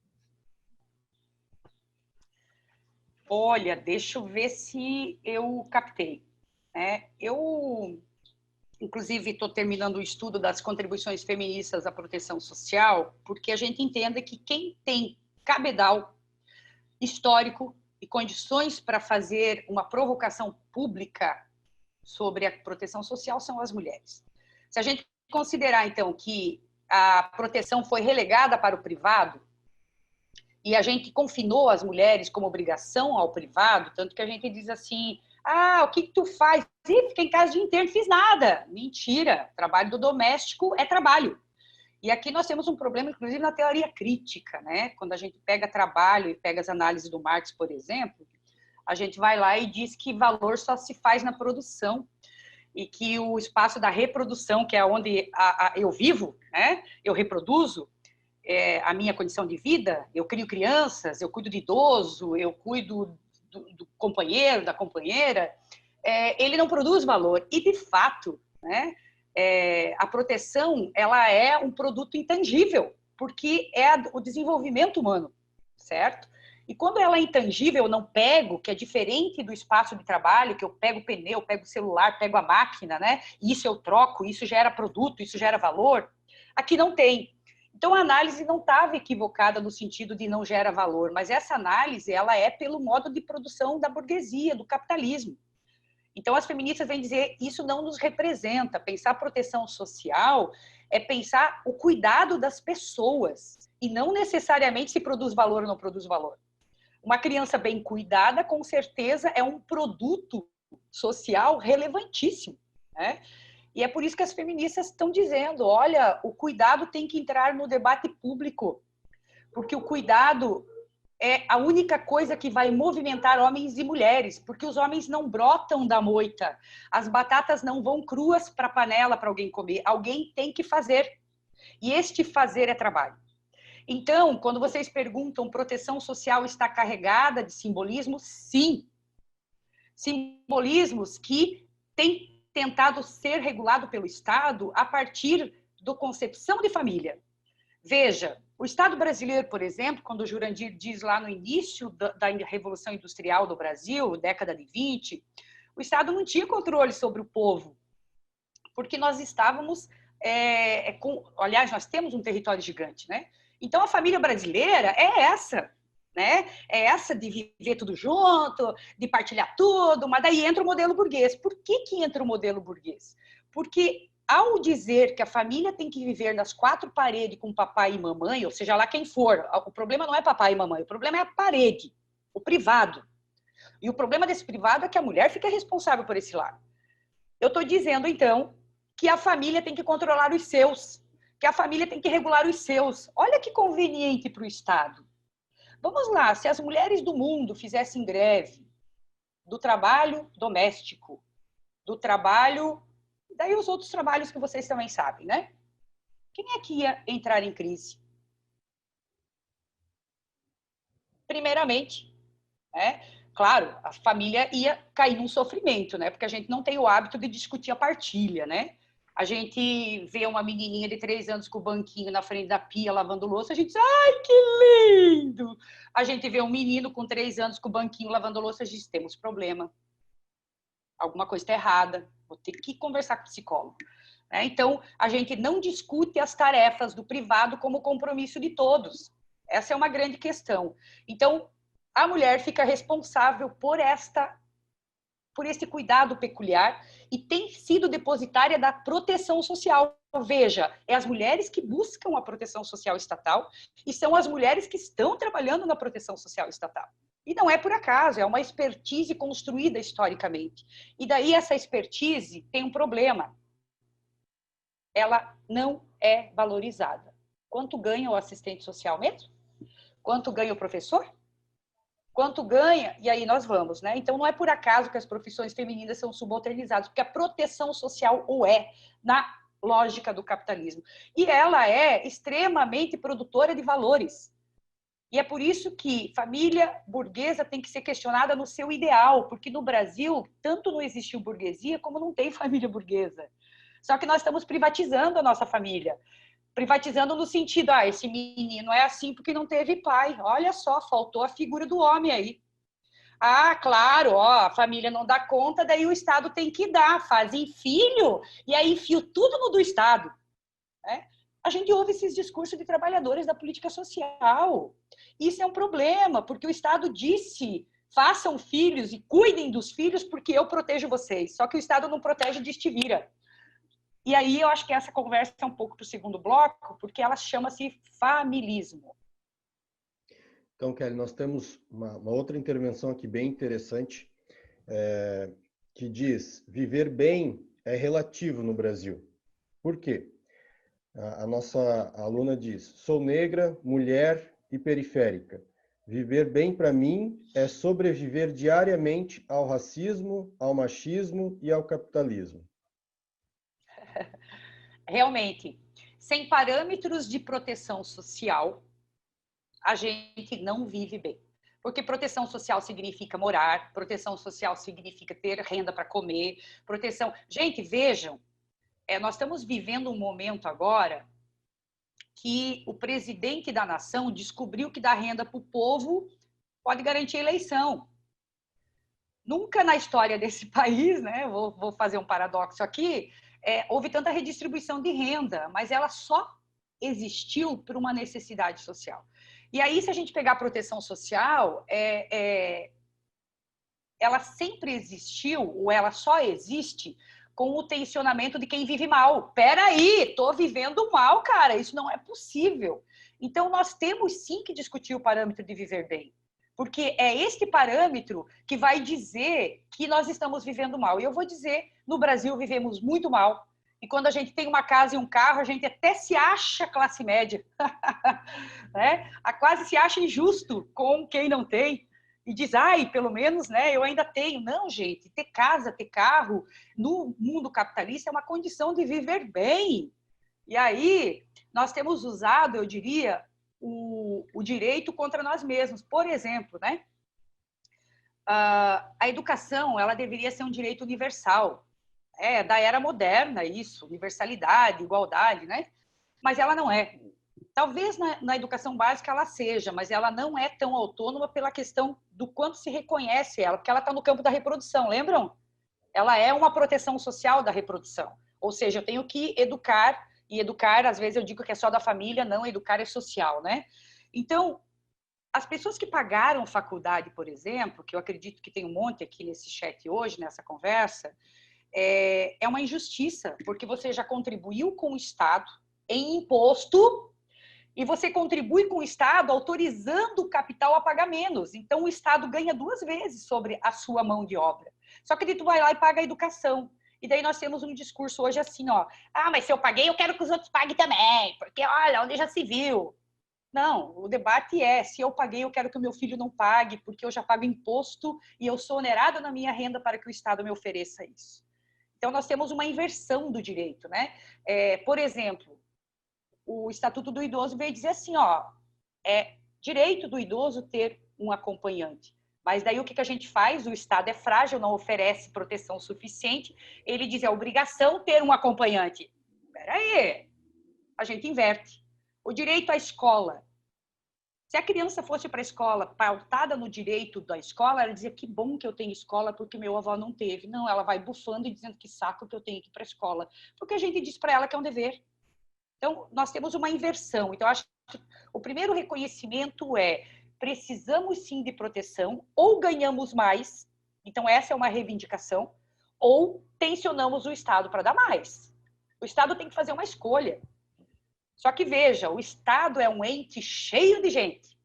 Olha, deixa eu ver se eu captei. Eu, inclusive, estou terminando o estudo das contribuições feministas à proteção social, porque a gente entende que quem tem cabedal histórico e condições para fazer uma provocação pública sobre a proteção social são as mulheres. Se a gente considerar, então, que a proteção foi relegada para o privado e a gente confinou as mulheres como obrigação ao privado, tanto que a gente diz assim, o que tu faz? Fica em casa o dia inteiro, não fiz nada. Mentira, trabalho do doméstico é trabalho. E aqui nós temos um problema, inclusive, na teoria crítica, né? Quando a gente pega trabalho e pega as análises do Marx, por exemplo, a gente vai lá e diz que valor só se faz na produção e que o espaço da reprodução, que é onde eu vivo, né? Eu reproduzo a minha condição de vida, eu crio crianças, eu cuido de idoso, eu cuido do companheiro, da companheira, ele não produz valor. E, de fato, né, a proteção ela é um produto intangível, porque é o desenvolvimento humano, certo? E quando ela é intangível, eu não pego, que é diferente do espaço de trabalho, que eu pego o pneu, pego o celular, pego a máquina, né? Isso eu troco, isso gera produto, isso gera valor. Aqui não tem. Então, a análise não estava equivocada no sentido de não gera valor, mas essa análise ela é pelo modo de produção da burguesia, do capitalismo. Então, as feministas vêm dizer isso não nos representa. Pensar proteção social é pensar o cuidado das pessoas e não necessariamente se produz valor ou não produz valor. Uma criança bem cuidada, com certeza, é um produto social relevantíssimo, né? E é por isso que as feministas estão dizendo, olha, o cuidado tem que entrar no debate público, porque o cuidado é a única coisa que vai movimentar homens e mulheres, porque os homens não brotam da moita, as batatas não vão cruas para a panela para alguém comer, alguém tem que fazer. E este fazer é trabalho. Então, quando vocês perguntam, proteção social está carregada de simbolismo? Sim. Simbolismos que têm tentado ser regulado pelo Estado a partir da concepção de família. Veja, o Estado brasileiro, por exemplo, quando o Jurandir diz lá no início da Revolução Industrial do Brasil, década de 20, o Estado não tinha controle sobre o povo, porque nós estávamos, aliás, nós temos um território gigante, né? Então, a família brasileira é essa, né? É essa de viver tudo junto, de partilhar tudo, mas daí entra o modelo burguês. Por que entra o modelo burguês? Porque ao dizer que a família tem que viver nas quatro paredes com papai e mamãe, ou seja lá quem for, o problema não é papai e mamãe, o problema é a parede, o privado. E o problema desse privado é que a mulher fica responsável por esse lar. Eu estou dizendo, então, que a família tem que controlar os seus, que a família tem que regular os seus. Olha que conveniente para o Estado. Vamos lá, se as mulheres do mundo fizessem greve do trabalho doméstico, do trabalho, daí os outros trabalhos que vocês também sabem, né? Quem é que ia entrar em crise? Primeiramente, né? Claro, a família ia cair num sofrimento, né? Porque a gente não tem o hábito de discutir a partilha, né? A gente vê uma menininha de 3 anos com o banquinho na frente da pia lavando louça, a gente diz, ai, que lindo! A gente vê um menino com 3 anos com o banquinho lavando louça, a gente diz, temos problema. Alguma coisa está errada, vou ter que conversar com o psicólogo. Então, a gente não discute as tarefas do privado como compromisso de todos. Essa é uma grande questão. Então, a mulher fica responsável por esse cuidado peculiar e tem sido depositária da proteção social. Veja, é as mulheres que buscam a proteção social estatal e são as mulheres que estão trabalhando na proteção social estatal. E não é por acaso, é uma expertise construída historicamente. E daí essa expertise tem um problema. Ela não é valorizada. Quanto ganha o assistente social mesmo? Quanto ganha o professor? Quanto ganha? E aí nós vamos, né? Então, não é por acaso que as profissões femininas são subalternizadas, porque a proteção social o é, na lógica do capitalismo. E ela é extremamente produtora de valores. E é por isso que família burguesa tem que ser questionada no seu ideal, porque no Brasil, tanto não existiu burguesia, como não tem família burguesa. Só que nós estamos privatizando a nossa família. Privatizando no sentido, esse menino é assim porque não teve pai. Olha só, faltou a figura do homem aí. Claro, a família não dá conta, daí o Estado tem que dar. Fazem filho e aí enfio tudo no do Estado. Né? A gente ouve esses discursos de trabalhadores da política social. Isso é um problema, porque o Estado disse, façam filhos e cuidem dos filhos porque eu protejo vocês. Só que o Estado não protege, diz te vira. E aí eu acho que essa conversa é um pouco para o segundo bloco, porque ela chama-se familismo. Então, Kelly, nós temos uma outra intervenção aqui bem interessante, que diz, viver bem é relativo no Brasil. Por quê? A nossa aluna diz, sou negra, mulher e periférica. Viver bem para mim é sobreviver diariamente ao racismo, ao machismo e ao capitalismo. Realmente, sem parâmetros de proteção social, a gente não vive bem. Porque proteção social significa morar, proteção social significa ter renda para comer, proteção... Gente, vejam, nós estamos vivendo um momento agora que o presidente da nação descobriu que dar renda para o povo pode garantir a eleição. Nunca na história desse país, né, vou fazer um paradoxo aqui, houve tanta redistribuição de renda, mas ela só existiu por uma necessidade social. E aí, se a gente pegar a proteção social, ela sempre existiu, ou ela só existe, com o tensionamento de quem vive mal. Peraí, tô vivendo mal, cara, isso não é possível. Então, nós temos sim que discutir o parâmetro de viver bem, porque é este parâmetro que vai dizer que nós estamos vivendo mal. E eu vou dizer, no Brasil vivemos muito mal, e quando a gente tem uma casa e um carro, a gente até se acha classe média, né? Quase se acha injusto com quem não tem. E diz, ai, pelo menos, né, eu ainda tenho. Não, gente, ter casa, ter carro, no mundo capitalista é uma condição de viver bem. E aí, nós temos usado, eu diria, o direito contra nós mesmos. Por exemplo, né, a educação, ela deveria ser um direito universal. Da era moderna isso, universalidade, igualdade, né? Mas ela não é. Talvez na educação básica ela seja, mas ela não é tão autônoma pela questão do quanto se reconhece ela, porque ela está no campo da reprodução, lembram? Ela é uma proteção social da reprodução. Ou seja, eu tenho que educar, e educar, às vezes eu digo que é só da família, não, educar é social, né? Então, as pessoas que pagaram faculdade, por exemplo, que eu acredito que tem um monte aqui nesse chat hoje, nessa conversa, é uma injustiça, porque você já contribuiu com o Estado em imposto e você contribui com o Estado autorizando o capital a pagar menos. Então, o Estado ganha 2 vezes sobre a sua mão de obra. Só que ele tu vai lá e paga a educação. E daí nós temos um discurso hoje assim, ó, mas se eu paguei, eu quero que os outros paguem também, porque olha, onde já se viu. Não, o debate se eu paguei, eu quero que o meu filho não pague, porque eu já pago imposto e eu sou onerado na minha renda para que o Estado me ofereça isso. Então, nós temos uma inversão do direito, né? Por exemplo, o Estatuto do Idoso veio dizer assim, é direito do idoso ter um acompanhante. Mas daí o que a gente faz? O Estado é frágil, não oferece proteção suficiente. Ele diz, é obrigação ter um acompanhante. Espera aí, a gente inverte. O direito à escola. Se a criança fosse para a escola pautada no direito da escola, ela dizia que bom que eu tenho escola porque meu avô não teve. Não, ela vai bufando e dizendo que saco que eu tenho que ir para a escola. Porque a gente diz para ela que é um dever. Então, nós temos uma inversão. Então, acho que o primeiro reconhecimento precisamos sim de proteção, ou ganhamos mais, então essa é uma reivindicação, ou tensionamos o Estado para dar mais. O Estado tem que fazer uma escolha. Só que veja, o Estado é um ente cheio de gente,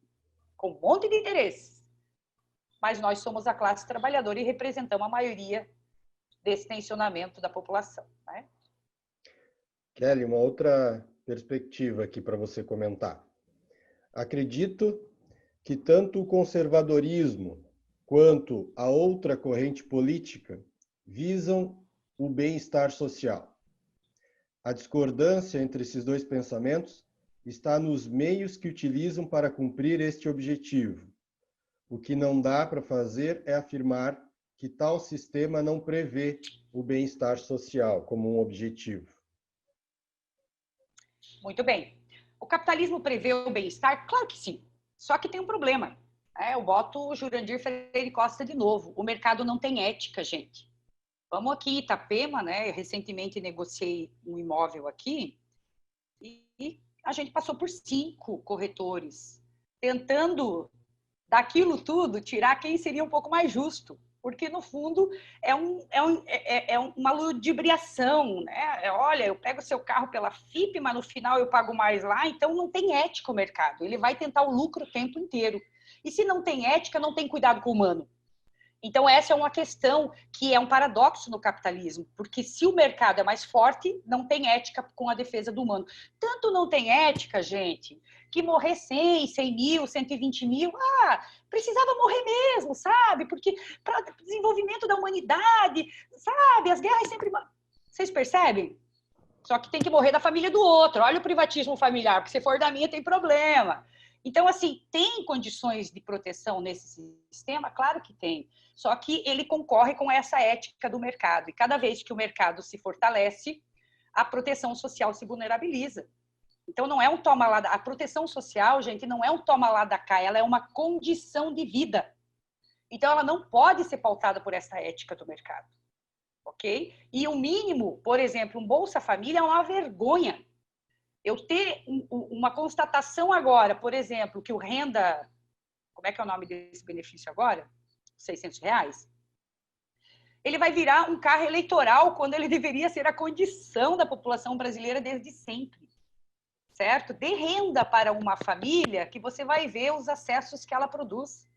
com um monte de interesses. Mas nós somos a classe trabalhadora e representamos a maioria desse tensionamento da população, né? Kelly, uma outra perspectiva aqui para você comentar. Acredito que tanto o conservadorismo quanto a outra corrente política visam o bem-estar social. A discordância entre esses dois pensamentos está nos meios que utilizam para cumprir este objetivo. O que não dá para fazer é afirmar que tal sistema não prevê o bem-estar social como um objetivo. Muito bem. O capitalismo prevê o bem-estar? Claro que sim. Só que tem um problema. Eu boto o Jurandir Freire Costa de novo. O mercado não tem ética, gente. Vamos aqui, Itapema, né? Eu recentemente negociei um imóvel aqui e a gente passou por 5 corretores, tentando, daquilo tudo, tirar quem seria um pouco mais justo. Porque, no fundo, é uma ludibriação, né? Olha, eu pego seu carro pela FIP, mas no final eu pago mais lá, então não tem ética o mercado. Ele vai tentar o lucro o tempo inteiro. E se não tem ética, não tem cuidado com o humano. Então, essa é uma questão que é um paradoxo no capitalismo, porque se o mercado é mais forte, não tem ética com a defesa do humano. Tanto não tem ética, gente, que morrer 100, 100 mil, 120 mil, precisava morrer mesmo, sabe? Porque para o desenvolvimento da humanidade, sabe? As guerras sempre... Vocês percebem? Só que tem que morrer da família do outro. Olha o privatismo familiar, porque se for da minha tem problema. Então, assim, tem condições de proteção nesse sistema? Claro que tem. Só que ele concorre com essa ética do mercado. E cada vez que o mercado se fortalece, a proteção social se vulnerabiliza. Então, não é um toma lá da... A proteção social, gente, não é um toma lá da cá, ela é uma condição de vida. Então, ela não pode ser pautada por essa ética do mercado. Ok? E o mínimo, por exemplo, um Bolsa Família é uma vergonha. Eu ter uma constatação agora, por exemplo, que o renda... Como é que é o nome desse benefício agora? R$600. Ele vai virar um carro eleitoral quando ele deveria ser a condição da população brasileira desde sempre. Certo? Dê renda para uma família que você vai ver os acessos que ela produz.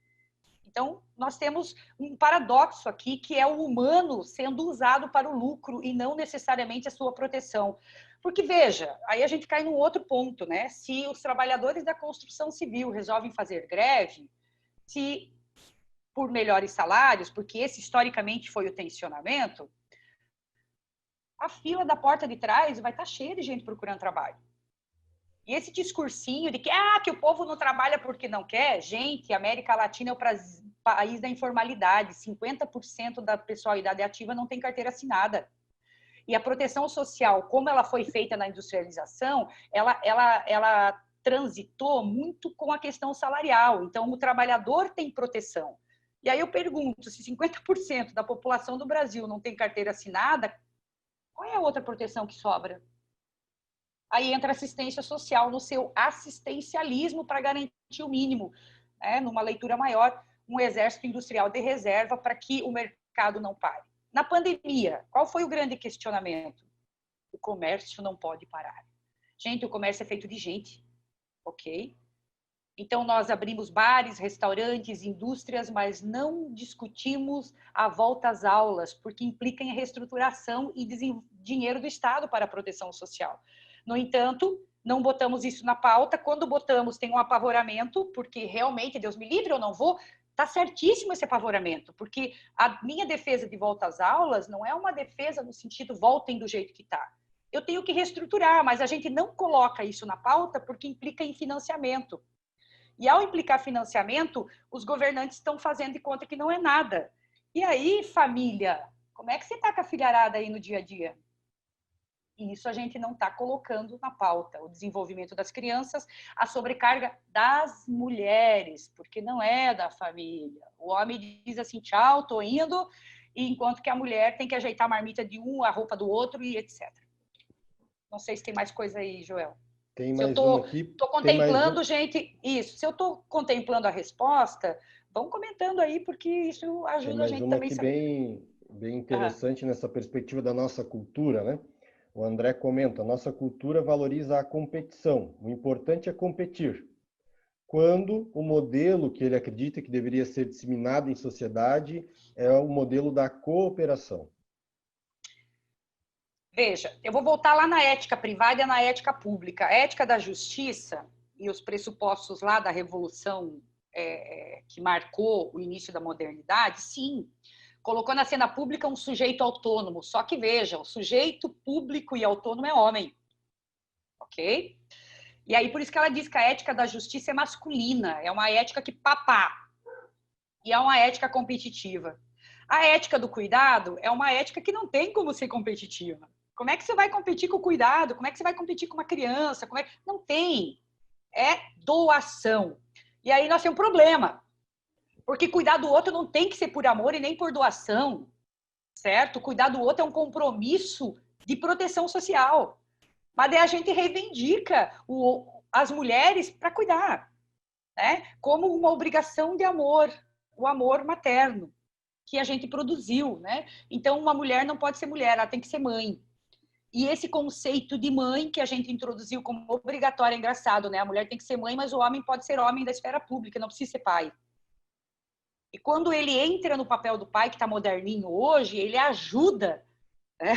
Então, nós temos um paradoxo aqui, que é o humano sendo usado para o lucro e não necessariamente a sua proteção. Porque, veja, aí a gente cai num outro ponto, né? Se os trabalhadores da construção civil resolvem fazer greve, se por melhores salários, porque esse historicamente foi o tensionamento, a fila da porta de trás vai estar cheia de gente procurando trabalho. E esse discursinho de que o povo não trabalha porque não quer, gente, a América Latina é o país da informalidade, 50% da pessoalidade ativa não tem carteira assinada. E a proteção social, como ela foi feita na industrialização, ela transitou muito com a questão salarial. Então, o trabalhador tem proteção. E aí eu pergunto, se 50% da população do Brasil não tem carteira assinada, qual é a outra proteção que sobra? Aí entra a assistência social no seu assistencialismo para garantir o mínimo, né? Numa leitura maior, um exército industrial de reserva para que o mercado não pare. Na pandemia, qual foi o grande questionamento? O comércio não pode parar. Gente, o comércio é feito de gente, ok? Então, nós abrimos bares, restaurantes, indústrias, mas não discutimos a volta às aulas, porque implica em reestruturação e dinheiro do Estado para a proteção social. No entanto, não botamos isso na pauta. Quando botamos, tem um apavoramento, porque realmente, Deus me livre, eu não vou. Está certíssimo esse apavoramento, porque a minha defesa de volta às aulas não é uma defesa no sentido voltem do jeito que está. Eu tenho que reestruturar, mas a gente não coloca isso na pauta porque implica em financiamento. E ao implicar financiamento, os governantes estão fazendo de conta que não é nada. E aí, família, como é que você está com a filharada aí no dia a dia? E isso a gente não está colocando na pauta. O desenvolvimento das crianças, a sobrecarga das mulheres, porque não é da família. O homem diz assim, tchau, estou indo, enquanto que a mulher tem que ajeitar a marmita de um, a roupa do outro e etc. Não sei se tem mais coisa aí, Joel. Tem mais uma aqui. Estou contemplando, gente, isso. Se eu estou contemplando a resposta, vão comentando aí, porque isso ajuda a gente também. Tem mais uma aqui bem interessante nessa perspectiva da nossa cultura, né? O André comenta, nossa cultura valoriza a competição. O importante é competir. Quando o modelo que ele acredita que deveria ser disseminado em sociedade é o modelo da cooperação. Veja, eu vou voltar lá na ética privada e na ética pública. A ética da justiça e os pressupostos lá da revolução que marcou o início da modernidade, sim, colocou na cena pública um sujeito autônomo. Só que, veja, o sujeito público e autônomo é homem. Ok? E aí, por isso que ela diz que a ética da justiça é masculina. É uma ética que papá. E é uma ética competitiva. A ética do cuidado é uma ética que não tem como ser competitiva. Como é que você vai competir com o cuidado? Como é que você vai competir com uma criança? Não tem. É doação. E aí nós temos um problema. Porque cuidar do outro não tem que ser por amor e nem por doação. Certo? Cuidar do outro é um compromisso de proteção social. Mas daí a gente reivindica as mulheres para cuidar. Né? Como uma obrigação de amor. O amor materno que a gente produziu. Né? Então, uma mulher não pode ser mulher, ela tem que ser mãe. E esse conceito de mãe que a gente introduziu como obrigatório é engraçado, né? A mulher tem que ser mãe, mas o homem pode ser homem da esfera pública, não precisa ser pai. E quando ele entra no papel do pai, que está moderninho hoje, ele ajuda, né?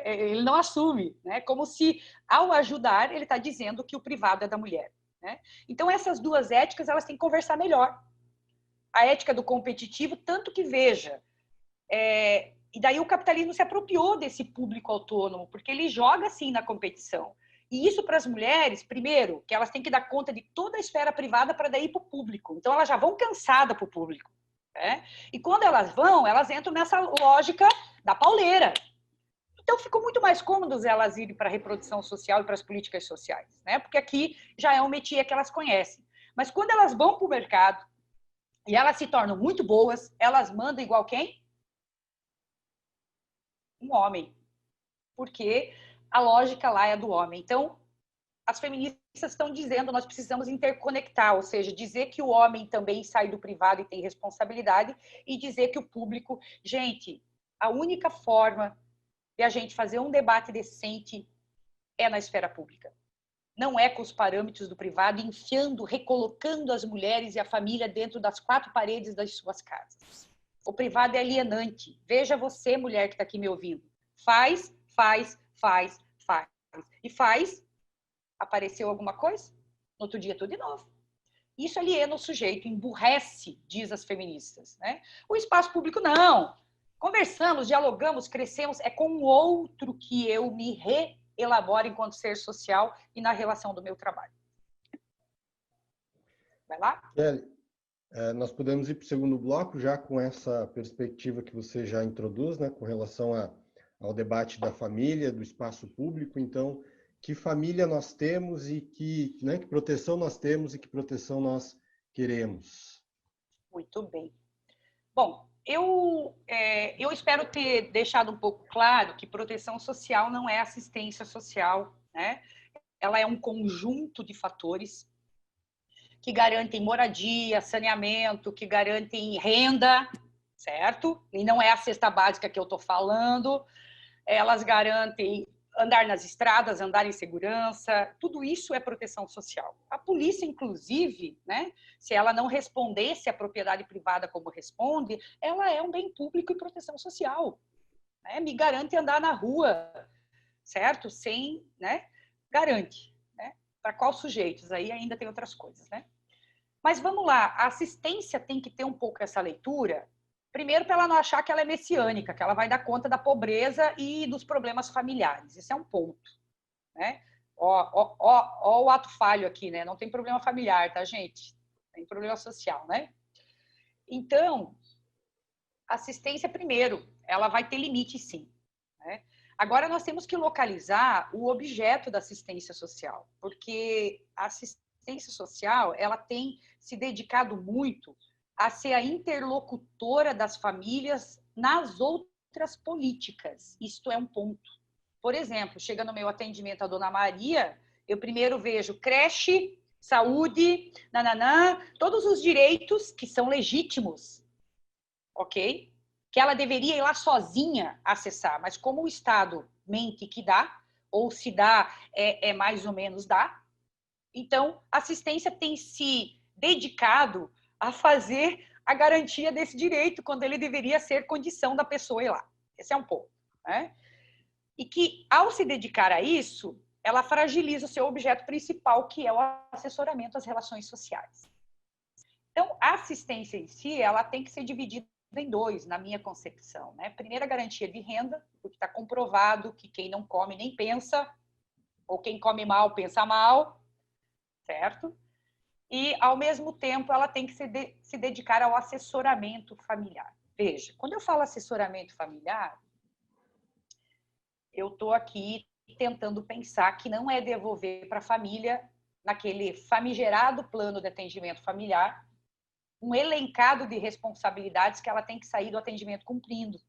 Ele não assume, né? Como se, ao ajudar, ele está dizendo que o privado é da mulher. Né? Então, essas duas éticas, elas têm que conversar melhor. A ética do competitivo, tanto que, veja, e daí o capitalismo se apropriou desse público autônomo, porque ele joga assim na competição. E isso para as mulheres, primeiro, que elas têm que dar conta de toda a esfera privada para daí ir para o público. Então, elas já vão cansadas para o público. Né? E quando elas vão, elas entram nessa lógica da pauleira. Então, ficou muito mais cômodo elas irem para a reprodução social e para as políticas sociais, né? Porque aqui já é um métier que elas conhecem. Mas quando elas vão para o mercado e elas se tornam muito boas, elas mandam igual quem? Um homem. Porque a lógica lá é do homem. Então, as feministas estão dizendo nós precisamos interconectar, ou seja, dizer que o homem também sai do privado e tem responsabilidade e dizer que o público... Gente, a única forma de a gente fazer um debate decente é na esfera pública. Não é com os parâmetros do privado, enfiando, recolocando as mulheres e a família dentro das quatro paredes das suas casas. O privado é alienante. Veja você, mulher que está aqui me ouvindo. Faz. E faz. Apareceu alguma coisa? No outro dia, tudo de novo. Isso aliena o sujeito, emburrece, diz as feministas. Né? O espaço público, não. Conversamos, dialogamos, crescemos. É com o outro que eu me reelaboro enquanto ser social e na relação do meu trabalho. Vai lá? Kelly, nós podemos ir para o segundo bloco já com essa perspectiva que você já introduz, né, com relação ao debate da família, do espaço público. Então, que família nós temos e que proteção nós temos e que proteção nós queremos? Muito bem. Bom, eu espero ter deixado um pouco claro que proteção social não é assistência social, né? Ela é um conjunto de fatores que garantem moradia, saneamento, que garantem renda, certo? E não é a cesta básica que eu estou falando. Elas garantem andar nas estradas, andar em segurança, tudo isso é proteção social. A polícia, inclusive, né, se ela não respondesse à propriedade privada como responde, ela é um bem público e proteção social. Né? Me garante andar na rua, certo? Sem, né? Garante. Né? Para qual sujeitos? Aí ainda tem outras coisas, né? Mas vamos lá, a assistência tem que ter um pouco essa leitura. Primeiro, para ela não achar que ela é messiânica, que ela vai dar conta da pobreza e dos problemas familiares. Esse é um ponto. Né? Ó o ato falho aqui, né? Não tem problema familiar, tá, gente? Tem problema social, né? Então, assistência primeiro, ela vai ter limite, sim. Né? Agora, nós temos que localizar o objeto da assistência social, porque a assistência social, ela tem se dedicado muito a ser a interlocutora das famílias nas outras políticas. Isto é um ponto. Por exemplo, chega no meu atendimento a Dona Maria, eu primeiro vejo creche, saúde, nananã, todos os direitos que são legítimos, ok? Que ela deveria ir lá sozinha acessar, mas como o Estado mente que dá, ou se dá, mais ou menos dá, então a assistência tem se dedicado a fazer a garantia desse direito, quando ele deveria ser condição da pessoa ir lá. Esse é um ponto. Né? E que, ao se dedicar a isso, ela fragiliza o seu objeto principal, que é o assessoramento às relações sociais. Então, a assistência em si, ela tem que ser dividida em dois, na minha concepção. Né? Primeiro, a garantia de renda, porque está comprovado que quem não come nem pensa, ou quem come mal pensa mal, certo? E, ao mesmo tempo, ela tem que se dedicar ao assessoramento familiar. Veja, quando eu falo assessoramento familiar, eu estou aqui tentando pensar que não é devolver para a família, naquele famigerado plano de atendimento familiar, um elencado de responsabilidades que ela tem que sair do atendimento cumprindo.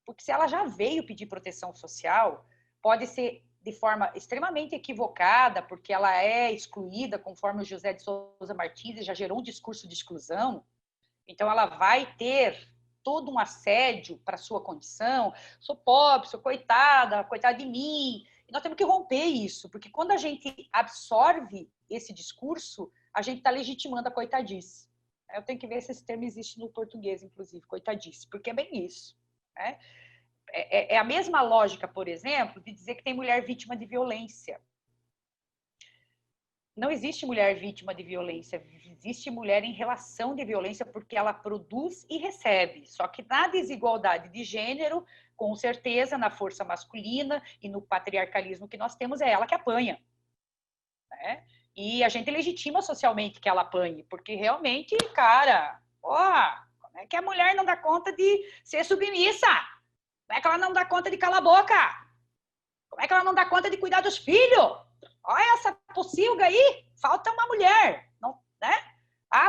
Porque se ela já veio pedir proteção social, pode ser de forma extremamente equivocada, porque ela é excluída, conforme o José de Souza Martins já gerou um discurso de exclusão, então ela vai ter todo um assédio para a sua condição, sou pobre, sou coitada, coitada de mim, e nós temos que romper isso, porque quando a gente absorve esse discurso, a gente está legitimando a coitadice. Eu tenho que ver se esse termo existe no português, inclusive, coitadice, porque é bem isso. Né? É a mesma lógica, por exemplo, de dizer que tem mulher vítima de violência. Não existe mulher vítima de violência, existe mulher em relação de violência porque ela produz e recebe. Só que na desigualdade de gênero, com certeza, na força masculina e no patriarcalismo que nós temos, é ela que apanha, né? E a gente legitima socialmente que ela apanhe, porque realmente, cara, como é que a mulher não dá conta de ser submissa? Como é que ela não dá conta de calar a boca? Como é que ela não dá conta de cuidar dos filhos? Olha essa pocilga aí, falta uma mulher, não, né?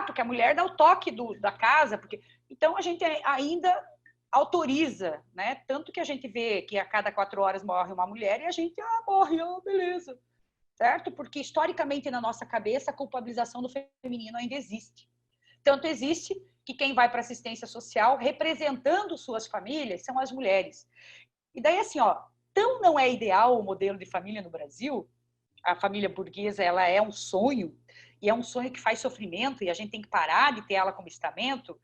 Porque a mulher dá o toque da casa, porque então a gente ainda autoriza, né? Tanto que a gente vê que a cada 4 horas morre uma mulher e a gente morre, beleza, certo? Porque historicamente na nossa cabeça a culpabilização do feminino ainda existe. Tanto existe que quem vai para assistência social representando suas famílias são as mulheres. E daí assim, tão não é ideal o modelo de família no Brasil. A família burguesa, ela é um sonho, e é um sonho que faz sofrimento, e a gente tem que parar de ter ela como estamento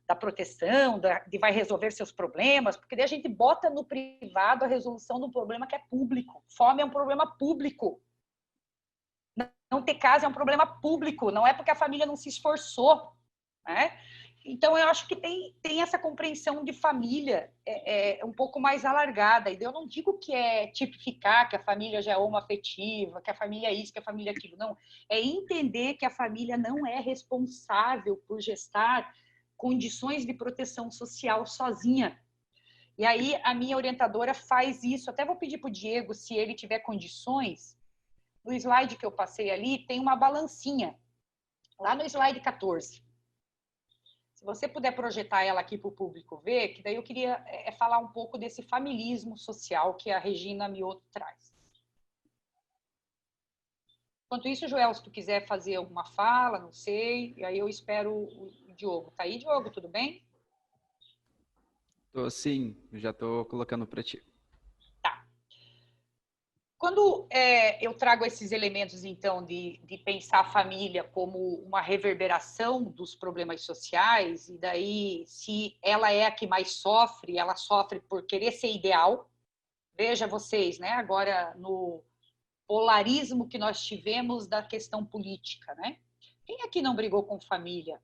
da proteção, de vai resolver seus problemas, porque daí a gente bota no privado a resolução de um problema que é público. Fome é um problema público. Não ter casa é um problema público, não é porque a família não se esforçou, né? Então, eu acho que tem essa compreensão de família um pouco mais alargada. E eu não digo que é tipificar que a família já é homoafetiva, que a família é isso, que a família é aquilo. Não. É entender que a família não é responsável por gestar condições de proteção social sozinha. E aí, a minha orientadora faz isso. Até vou pedir para o Diego, se ele tiver condições. No slide que eu passei ali, tem uma balancinha. Lá no slide 14. Se você puder projetar ela aqui para o público ver, que daí eu queria falar um pouco desse familismo social que a Regina Mioto traz. Enquanto isso, Joel, se tu quiser fazer alguma fala, não sei, e aí eu espero o Diogo. Tá aí, Diogo? Tudo bem? Tô sim, já tô colocando para ti. Tá. Quando eu trago esses elementos, então, de pensar a família como uma reverberação dos problemas sociais, e daí, se ela é a que mais sofre, ela sofre por querer ser ideal. Veja vocês, né? Agora, no polarismo que nós tivemos da questão política, né? Quem aqui não brigou com família?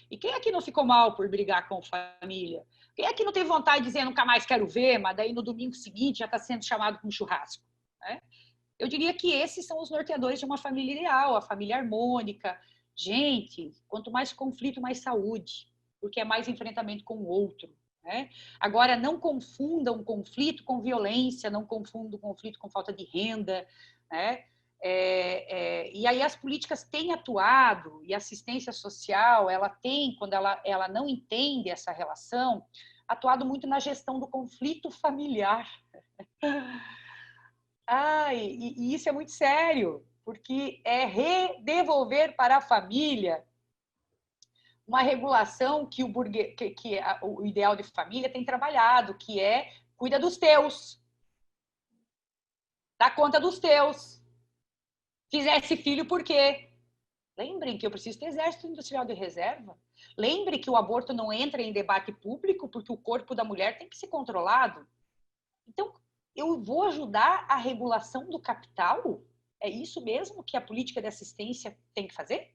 E quem aqui não ficou mal por brigar com família? Quem aqui não teve vontade de dizer nunca mais quero ver, mas daí no domingo seguinte já está sendo chamado para um churrasco? Né? Eu diria que esses são os norteadores de uma família ideal, a família harmônica. Gente, quanto mais conflito, mais saúde, porque é mais enfrentamento com o outro. Né? Agora, não confundam conflito com violência, não confundam conflito com falta de renda. Né? E aí as políticas têm atuado, e a assistência social, ela tem, quando ela não entende essa relação, atuado muito na gestão do conflito familiar. E isso é muito sério, porque é redevolver para a família uma regulação que o ideal de família tem trabalhado, que é cuida dos teus, dá conta dos teus, fizesse filho por quê? Lembrem que eu preciso ter exército industrial de reserva. Lembre que o aborto não entra em debate público porque o corpo da mulher tem que ser controlado. Então, eu vou ajudar a regulação do capital? É isso mesmo que a política de assistência tem que fazer?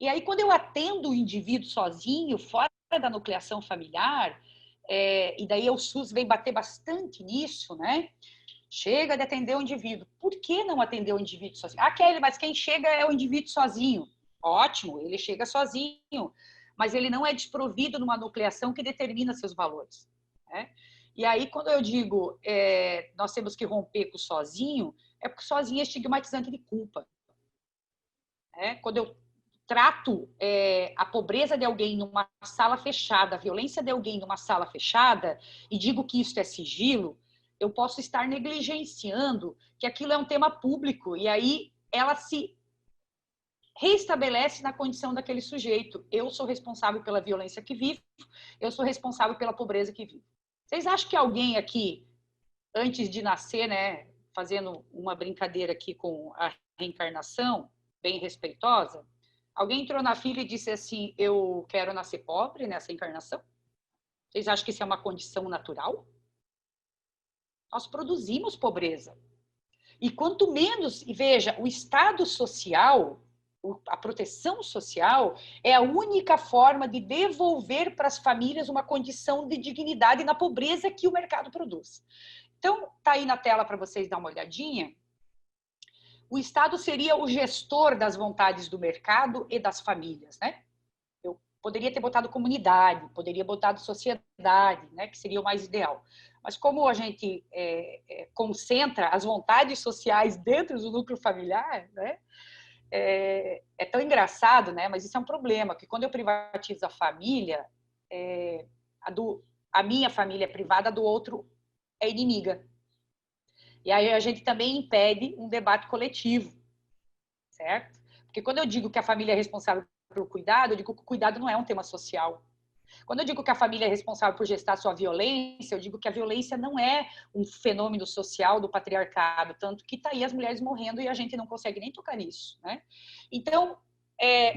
E aí, quando eu atendo o indivíduo sozinho, fora da nucleação familiar, e daí o SUS vem bater bastante nisso, né? Chega de atender o indivíduo. Por que não atender o indivíduo sozinho? Kelly, mas quem chega é o indivíduo sozinho. Ótimo, ele chega sozinho, mas ele não é desprovido numa nucleação que determina seus valores. Né? E aí, quando eu digo nós temos que romper com o sozinho, é porque sozinho é estigmatizante de culpa. Quando eu trato a pobreza de alguém numa sala fechada, a violência de alguém numa sala fechada, e digo que isso é sigilo, eu posso estar negligenciando que aquilo é um tema público, e aí ela se reestabelece na condição daquele sujeito. Eu sou responsável pela violência que vivo, eu sou responsável pela pobreza que vivo. Vocês acham que alguém aqui, antes de nascer, né, fazendo uma brincadeira aqui com a reencarnação, bem respeitosa, alguém entrou na fila e disse assim, eu quero nascer pobre nessa encarnação? Vocês acham que isso é uma condição natural? Nós produzimos pobreza. E quanto menos, e veja, o Estado social, a proteção social é a única forma de devolver para as famílias uma condição de dignidade na pobreza que o mercado produz. Então, está aí na tela para vocês dar uma olhadinha. O Estado seria o gestor das vontades do mercado e das famílias, né? Eu poderia ter botado comunidade, poderia botar sociedade, né? Que seria o mais ideal. Mas como a gente concentra as vontades sociais dentro do núcleo familiar, né? É tão engraçado, né? Mas isso é um problema, que quando eu privatizo a família, a minha família é privada, a do outro é inimiga. E aí a gente também impede um debate coletivo, certo? Porque quando eu digo que a família é responsável pelo cuidado, eu digo que o cuidado não é um tema social. Quando eu digo que a família é responsável por gestar sua violência, eu digo que a violência não é um fenômeno social do patriarcado, tanto que está aí as mulheres morrendo e a gente não consegue nem tocar nisso, né? Então,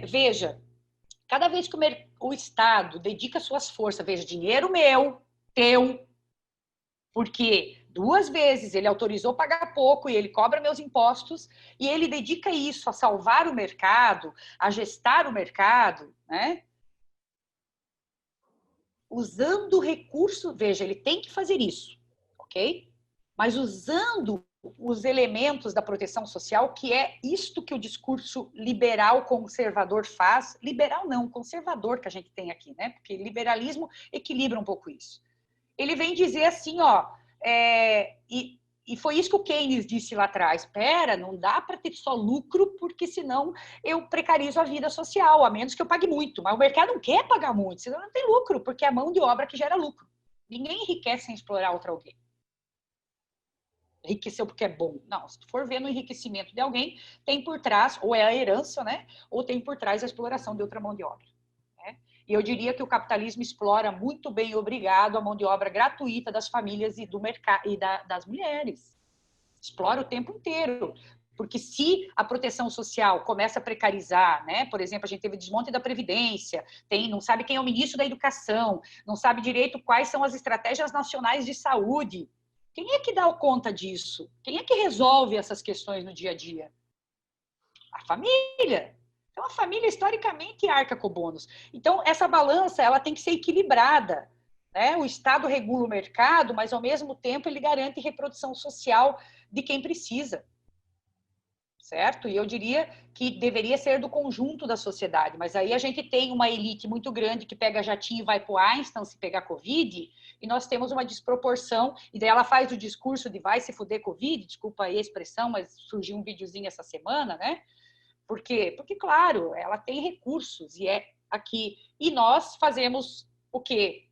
veja, cada vez que o Estado dedica suas forças, veja, dinheiro meu, teu, porque 2 vezes ele autorizou pagar pouco e ele cobra meus impostos e ele dedica isso a salvar o mercado, a gestar o mercado, né? Usando recursos, veja, ele tem que fazer isso, ok? Mas usando os elementos da proteção social, que é isto que o discurso liberal conservador faz, liberal não, conservador que a gente tem aqui, né? Porque liberalismo equilibra um pouco isso. Ele vem dizer assim, ó, e foi isso que o Keynes disse lá atrás, espera, não dá para ter só lucro, porque senão eu precarizo a vida social, a menos que eu pague muito. Mas o mercado não quer pagar muito, senão não tem lucro, porque é a mão de obra que gera lucro. Ninguém enriquece sem explorar outro alguém. Enriqueceu porque é bom. Não, se tu for ver no enriquecimento de alguém, tem por trás, ou é a herança, né? Ou tem por trás a exploração de outra mão de obra. Né? E eu diria que o capitalismo explora muito bem, obrigado, a mão de obra gratuita das famílias e do mercado e das mulheres. Explora o tempo inteiro. Porque se a proteção social começa a precarizar, né? Por exemplo, a gente teve desmonte da Previdência, não sabe quem é o ministro da Educação, não sabe direito quais são as estratégias nacionais de saúde. Quem é que dá conta disso? Quem é que resolve essas questões no dia a dia? A família. Então, a família, historicamente, arca com o bônus. Então, essa balança ela tem que ser equilibrada. Né? O Estado regula o mercado, mas, ao mesmo tempo, ele garante reprodução social de quem precisa. Certo? E eu diria que deveria ser do conjunto da sociedade, mas aí a gente tem uma elite muito grande que pega jatinho e vai para o Einstein se pegar Covid, e nós temos uma desproporção, e daí ela faz o discurso de vai se fuder Covid, desculpa aí a expressão, mas surgiu um videozinho essa semana, né? Por quê? Porque, claro, ela tem recursos, e é aqui. E nós fazemos o quê?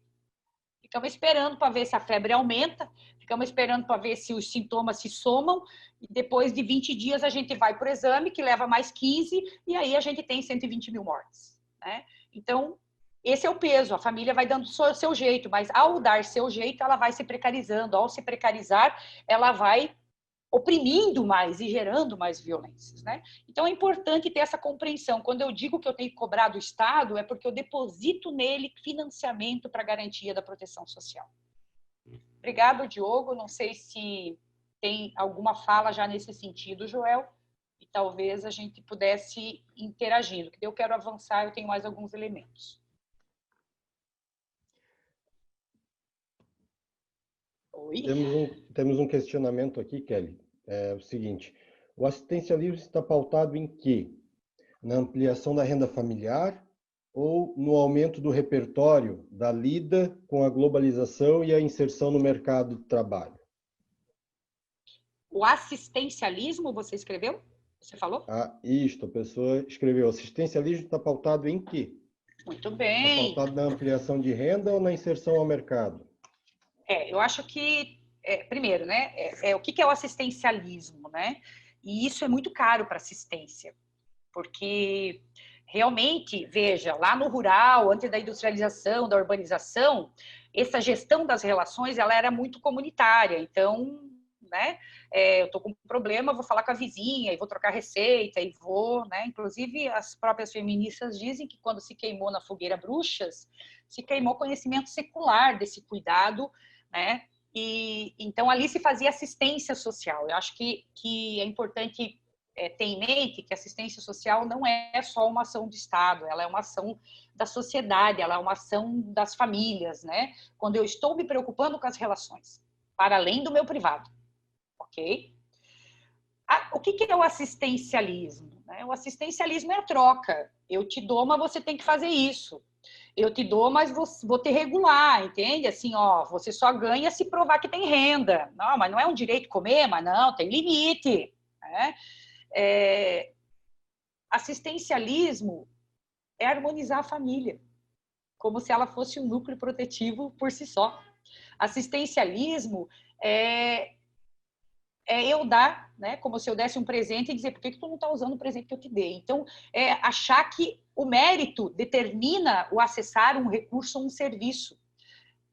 Ficamos esperando para ver se a febre aumenta, ficamos esperando para ver se os sintomas se somam, e depois de 20 dias a gente vai para o exame, que leva mais 15, e aí a gente tem 120 mil mortes. Né? Então, esse é o peso, a família vai dando o seu jeito, mas ao dar seu jeito, ela vai se precarizando, ao se precarizar, ela vai oprimindo mais e gerando mais violências, né? Então é importante ter essa compreensão. Quando eu digo que eu tenho que cobrar do Estado, é porque eu deposito nele financiamento para garantia da proteção social. Obrigado, Diogo. Não sei se tem alguma fala já nesse sentido, Joel, e talvez a gente pudesse ir interagindo. Eu quero avançar, eu tenho mais alguns elementos. Oi? Temos um questionamento aqui, Kelly. É o seguinte: o assistencialismo está pautado em quê? Na ampliação da renda familiar ou no aumento do repertório da lida com a globalização e a inserção no mercado de trabalho? O assistencialismo, você escreveu? Você falou? Isto, a pessoa escreveu. Assistencialismo está pautado em quê? Muito bem. Está pautado na ampliação de renda ou na inserção ao mercado? Eu acho que, primeiro, né, o que é o assistencialismo, né? E isso é muito caro para assistência, porque realmente, veja, lá no rural, antes da industrialização, da urbanização, essa gestão das relações, ela era muito comunitária, então, né, eu tô com um problema, vou falar com a vizinha, e vou trocar receita, e vou, né, inclusive as próprias feministas dizem que quando se queimou na fogueira bruxas, se queimou conhecimento secular desse cuidado, né? E então ali se fazia assistência social. Eu acho que é importante ter em mente que assistência social não é só uma ação do Estado, ela é uma ação da sociedade, ela é uma ação das famílias, né? Quando eu estou me preocupando com as relações, para além do meu privado, ok? O que é o assistencialismo? O assistencialismo é a troca. Eu te dou, mas você tem que fazer isso. Eu te dou, mas vou te regular, entende? Assim, ó, você só ganha se provar que tem renda. Não, mas não é um direito comer, mas não, tem limite. Né? Assistencialismo é harmonizar a família, como se ela fosse um núcleo protetivo por si só. Assistencialismo é eu dar, né, como se eu desse um presente e dizer, por que tu não está usando o presente que eu te dei? Então, achar que o mérito determina o acessar um recurso ou um serviço,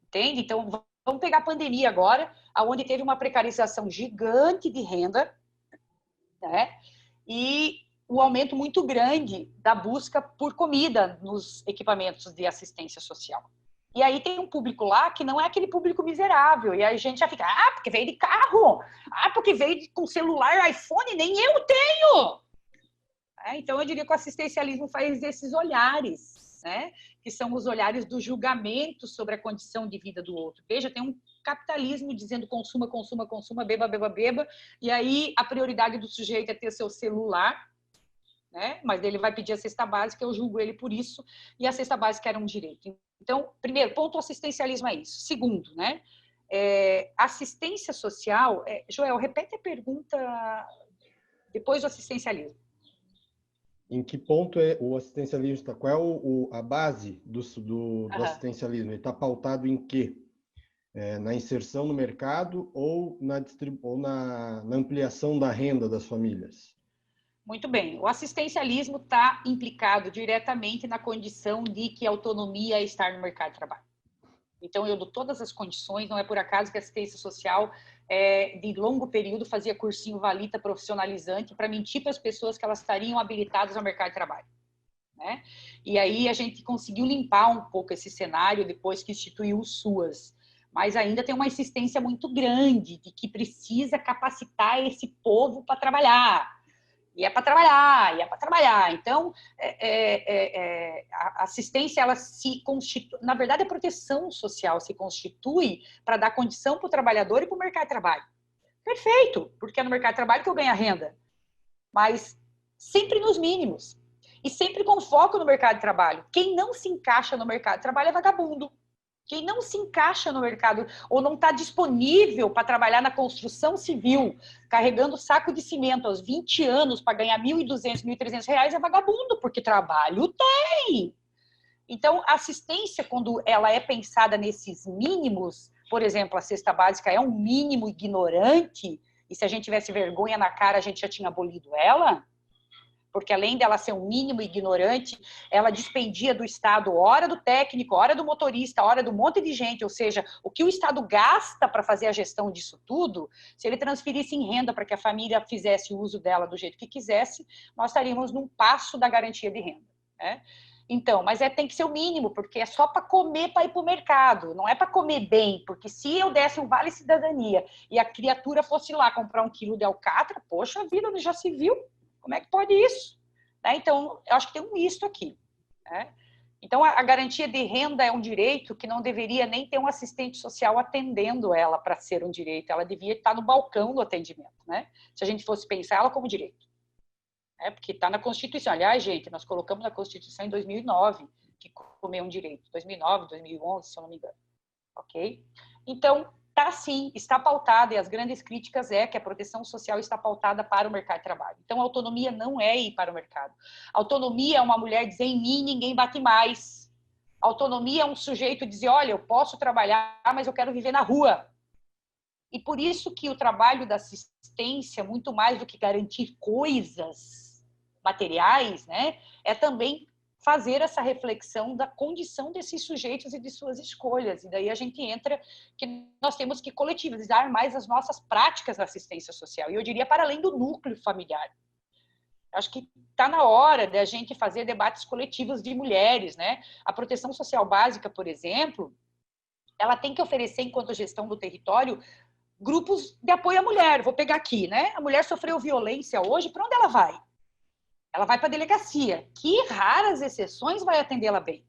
entende? Então, vamos pegar a pandemia agora, onde teve uma precarização gigante de renda, né, e o aumento muito grande da busca por comida nos equipamentos de assistência social. E aí tem um público lá que não é aquele público miserável. E aí a gente já fica, porque veio de carro. Porque veio com celular, iPhone, nem eu tenho. Então eu diria que o assistencialismo faz esses olhares, né? Que são os olhares do julgamento sobre a condição de vida do outro. Veja, tem um capitalismo dizendo consuma, consuma, consuma, beba, beba, beba. E aí a prioridade do sujeito é ter seu celular, né? Mas ele vai pedir a cesta básica, eu julgo ele por isso, e a cesta básica era um direito. Então, primeiro, ponto, o assistencialismo é isso. Segundo, né? Assistência social... Joel, repete a pergunta depois do assistencialismo. Em que ponto o assistencialismo está? Qual é a base do assistencialismo? Ele está pautado em quê? Na inserção no mercado ou na ampliação da renda das famílias? Muito bem. O assistencialismo está implicado diretamente na condição de que a autonomia é estar no mercado de trabalho. Então, eu dou todas as condições, não é por acaso que a assistência social, de longo período, fazia cursinho valita profissionalizante para mentir para as pessoas que elas estariam habilitadas ao mercado de trabalho. Né? E aí a gente conseguiu limpar um pouco esse cenário depois que instituiu o SUAS. Mas ainda tem uma insistência muito grande de que precisa capacitar esse povo para trabalhar. E é para trabalhar, e é para trabalhar. Então, a assistência, ela se constitui... Na verdade, a proteção social se constitui para dar condição para o trabalhador e para o mercado de trabalho. Perfeito, porque é no mercado de trabalho que eu ganho a renda. Mas sempre nos mínimos. E sempre com foco no mercado de trabalho. Quem não se encaixa no mercado de trabalho é vagabundo. Quem não se encaixa no mercado ou não está disponível para trabalhar na construção civil, carregando saco de cimento aos 20 anos para ganhar R$1.200, R$1.300 é vagabundo, porque trabalho tem. Então, a assistência, quando ela é pensada nesses mínimos, por exemplo, a cesta básica é um mínimo ignorante, e se a gente tivesse vergonha na cara, a gente já tinha abolido ela, porque além dela ser um mínimo ignorante, ela despendia do Estado hora do técnico, hora do motorista, hora do monte de gente, ou seja, o que o Estado gasta para fazer a gestão disso tudo, se ele transferisse em renda para que a família fizesse o uso dela do jeito que quisesse, nós estaríamos num passo da garantia de renda, né? Então, mas tem que ser o mínimo, porque é só para comer, para ir para o mercado, não é para comer bem, porque se eu desse um vale cidadania e a criatura fosse lá comprar 1 quilo de alcatra, poxa vida, onde já se viu? Como é que pode isso? Né? Então, eu acho que tem um misto aqui. Né? Então, a garantia de renda é um direito que não deveria nem ter um assistente social atendendo ela para ser um direito. Ela devia estar no balcão do atendimento, né? Se a gente fosse pensar ela como direito. Porque está na Constituição. Aliás, gente, nós colocamos na Constituição em 2009 que comer é um direito. 2009, 2011, se eu não me engano. Ok? Então, tá sim, está pautada, e as grandes críticas que a proteção social está pautada para o mercado de trabalho. Então, a autonomia não é ir para o mercado. Autonomia é uma mulher dizer, em mim ninguém bate mais. Autonomia é um sujeito dizer, olha, eu posso trabalhar, mas eu quero viver na rua. E por isso que o trabalho da assistência, muito mais do que garantir coisas materiais, né, é também fazer essa reflexão da condição desses sujeitos e de suas escolhas. E daí a gente entra que nós temos que coletivizar mais as nossas práticas da assistência social. E eu diria para além do núcleo familiar. Acho que está na hora de a gente fazer debates coletivos de mulheres, né? A proteção social básica, por exemplo, ela tem que oferecer, enquanto gestão do território, grupos de apoio à mulher. Vou pegar aqui, né? A mulher sofreu violência hoje, para onde ela vai? Ela vai para a delegacia. Que raras exceções vai atendê-la bem.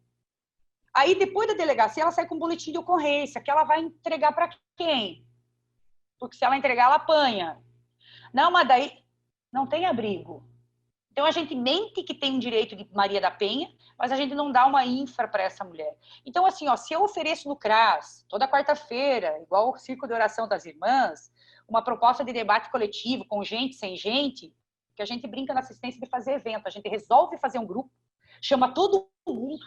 Aí, depois da delegacia, ela sai com um boletim de ocorrência, que ela vai entregar para quem? Porque se ela entregar, ela apanha. Não, mas daí não tem abrigo. Então, a gente mente que tem um direito de Maria da Penha, mas a gente não dá uma infra para essa mulher. Então, assim, ó, se eu ofereço no CRAS, toda quarta-feira, igual o Círculo de Oração das Irmãs, uma proposta de debate coletivo, com gente, sem gente, que a gente brinca na assistência de fazer evento, a gente resolve fazer um grupo, chama todo mundo,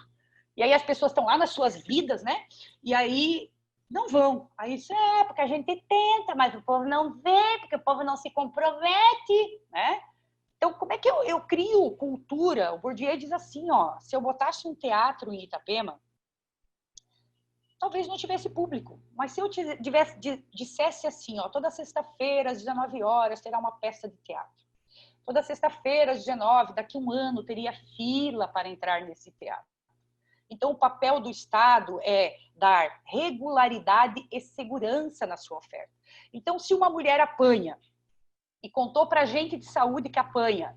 e aí as pessoas estão lá nas suas vidas, né? E aí não vão. Aí isso porque a gente tenta, mas o povo não vê, porque o povo não se compromete, né? Então, como é que eu crio cultura? O Bourdieu diz assim, ó, se eu botasse um teatro em Itapema, talvez não tivesse público, mas se eu dissesse assim, ó, toda sexta-feira, às 19 horas, terá uma peça de teatro. Toda sexta-feira, às 19, daqui a um ano, teria fila para entrar nesse teatro. Então, o papel do Estado é dar regularidade e segurança na sua oferta. Então, se uma mulher apanha, e contou para a gente de saúde que apanha.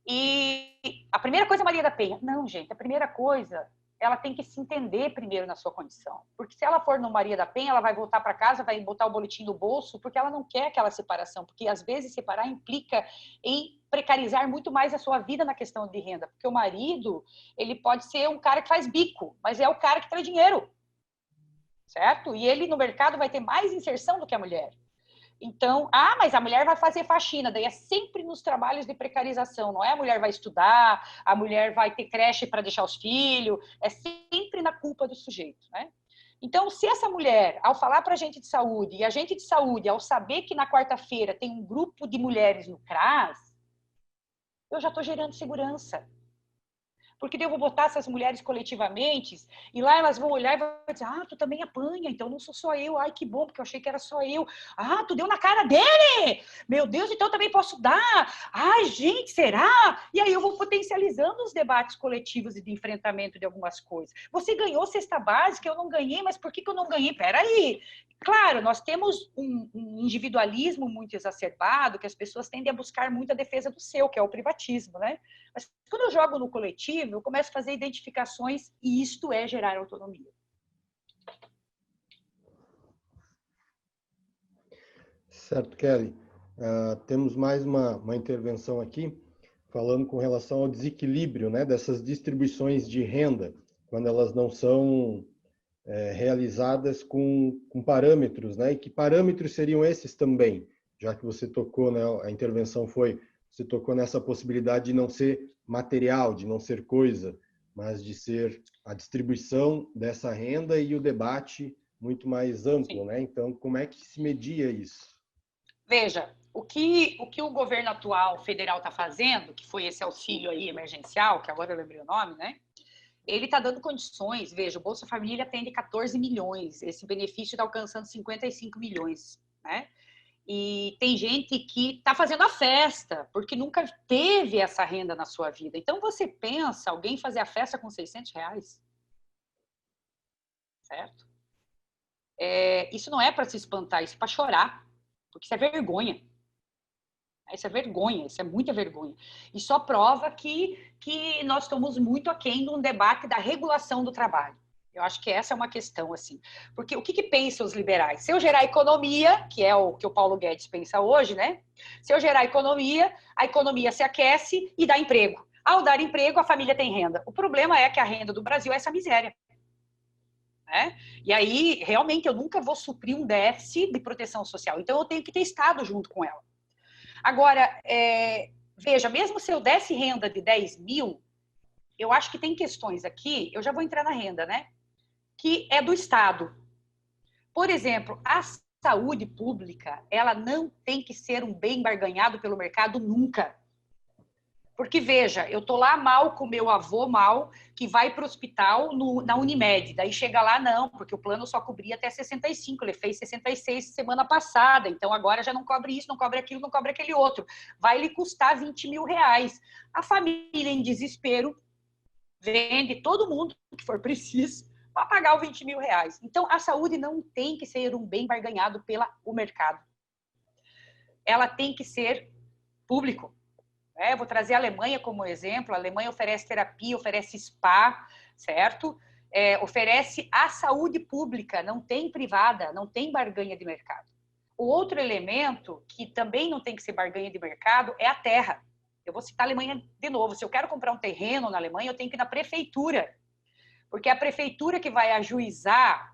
E a primeira coisa é Maria da Penha. Não, gente, a primeira coisa, ela tem que se entender primeiro na sua condição. Porque se ela for no Maria da Penha, ela vai voltar para casa, vai botar o boletim no bolso, porque ela não quer aquela separação. Porque, às vezes, separar implica em precarizar muito mais a sua vida na questão de renda. Porque o marido, ele pode ser um cara que faz bico, mas é o cara que traz dinheiro. Certo? E ele, no mercado, vai ter mais inserção do que a mulher. Então, mas a mulher vai fazer faxina, daí é sempre nos trabalhos de precarização, não é? A mulher vai estudar, a mulher vai ter creche para deixar os filhos, é sempre na culpa do sujeito, né? Então, se essa mulher, ao falar para a gente de saúde, e a gente de saúde, ao saber que na quarta-feira tem um grupo de mulheres no CRAS, eu já estou gerando segurança. Porque daí eu vou botar essas mulheres coletivamente e lá elas vão olhar e vão dizer, tu também apanha, então não sou só eu. Ai, que bom, porque eu achei que era só eu. Tu deu na cara dele! Meu Deus, então eu também posso dar. Ai, gente, será? E aí eu vou potencializando os debates coletivos e de enfrentamento de algumas coisas. Você ganhou cesta básica, eu não ganhei, mas por que eu não ganhei? Peraí. Claro, nós temos um individualismo muito exacerbado, que as pessoas tendem a buscar muito a defesa do seu, que é o privatismo, né? Mas quando eu jogo no coletivo, eu começo a fazer identificações e isto é gerar autonomia. Certo, Kelly. Temos mais uma intervenção aqui, falando com relação ao desequilíbrio, né, dessas distribuições de renda, quando elas não são realizadas com parâmetros, né? E que parâmetros seriam esses também? Já que você tocou, né, a intervenção você tocou nessa possibilidade de não ser material, de não ser coisa, mas de ser a distribuição dessa renda e o debate muito mais amplo, Sim. né? Então, como é que se media isso? Veja, o que o governo atual federal está fazendo, que foi esse auxílio aí emergencial, que agora eu lembrei o nome, né? Ele está dando condições, veja, o Bolsa Família atende 14 milhões, esse benefício está alcançando 55 milhões, né? E tem gente que está fazendo a festa, porque nunca teve essa renda na sua vida. Então, você pensa alguém fazer a festa com R$600? Certo? Isso não é para se espantar, isso é para chorar, porque isso é vergonha. Isso é vergonha, isso é muita vergonha. E só prova que nós estamos muito aquém de um debate da regulação do trabalho. Eu acho que essa é uma questão, assim. Porque o que pensam os liberais? Se eu gerar economia, que é o que o Paulo Guedes pensa hoje, né? Se eu gerar economia, a economia se aquece e dá emprego. Ao dar emprego, a família tem renda. O problema é que a renda do Brasil é essa miséria. Né? E aí, realmente, eu nunca vou suprir um déficit de proteção social. Então, eu tenho que ter Estado junto com ela. Agora, veja, mesmo se eu desse renda de 10 mil, eu acho que tem questões aqui, eu já vou entrar na renda, né? Que é do Estado. Por exemplo, a saúde pública, ela não tem que ser um bem barganhado pelo mercado nunca. Porque, veja, eu tô lá mal com meu avô mal, que vai para o hospital na Unimed. Daí chega lá, não, porque o plano só cobria até 65, ele fez 66 semana passada, então agora já não cobre isso, não cobre aquilo, não cobre aquele outro. Vai lhe custar 20 mil reais. A família, em desespero, vende todo mundo que for preciso, para pagar os 20 mil reais. Então, a saúde não tem que ser um bem barganhado pelo mercado. Ela tem que ser público. Vou trazer a Alemanha como exemplo. A Alemanha oferece terapia, oferece spa, certo? Oferece a saúde pública, não tem privada, não tem barganha de mercado. O outro elemento que também não tem que ser barganha de mercado é a terra. Eu vou citar a Alemanha de novo. Se eu quero comprar um terreno na Alemanha, eu tenho que ir na prefeitura, porque é a prefeitura que vai ajuizar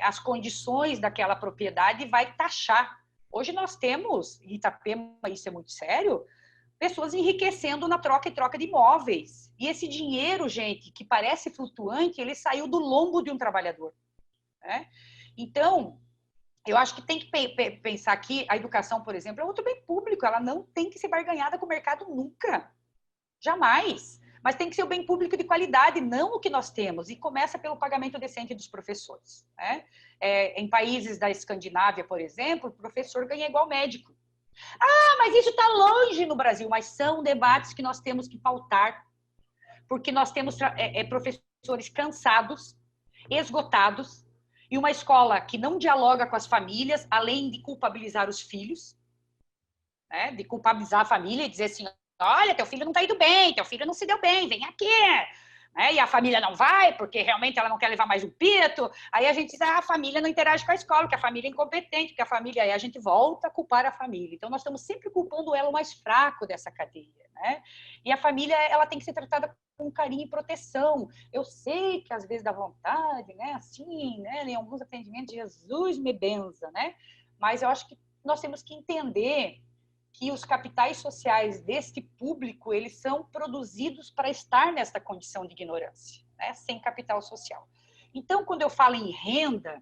as condições daquela propriedade e vai taxar. Hoje nós temos, em Itapema, isso é muito sério, pessoas enriquecendo na troca e troca de imóveis. E esse dinheiro, gente, que parece flutuante, ele saiu do lombo de um trabalhador. Né? Então, eu acho que tem que pensar que a educação, por exemplo, é outro bem público. Ela não tem que ser barganhada com o mercado nunca. Jamais. Mas tem que ser o bem público de qualidade, não o que nós temos. E começa pelo pagamento decente dos professores. Né? Em países da Escandinávia, por exemplo, o professor ganha igual médico. Ah, mas isso está longe no Brasil. Mas são debates que nós temos que pautar. Porque nós temos professores cansados, esgotados, e uma escola que não dialoga com as famílias, além de culpabilizar os filhos, né? De culpabilizar a família e dizer assim, olha, teu filho não está indo bem, teu filho não se deu bem, vem aqui. Né? E a família não vai, porque realmente ela não quer levar mais um pito. Aí a gente diz, a família não interage com a escola, que a família é incompetente, que a família... Aí a gente volta a culpar a família. Então, nós estamos sempre culpando o elo mais fraco dessa cadeia. Né? E a família, ela tem que ser tratada com carinho e proteção. Eu sei que às vezes dá vontade, né? Assim, né? Em alguns atendimentos, Jesus me benza, né? Mas eu acho que nós temos que entender que os capitais sociais deste público, eles são produzidos para estar nesta condição de ignorância, né? Sem capital social. Então, quando eu falo em renda,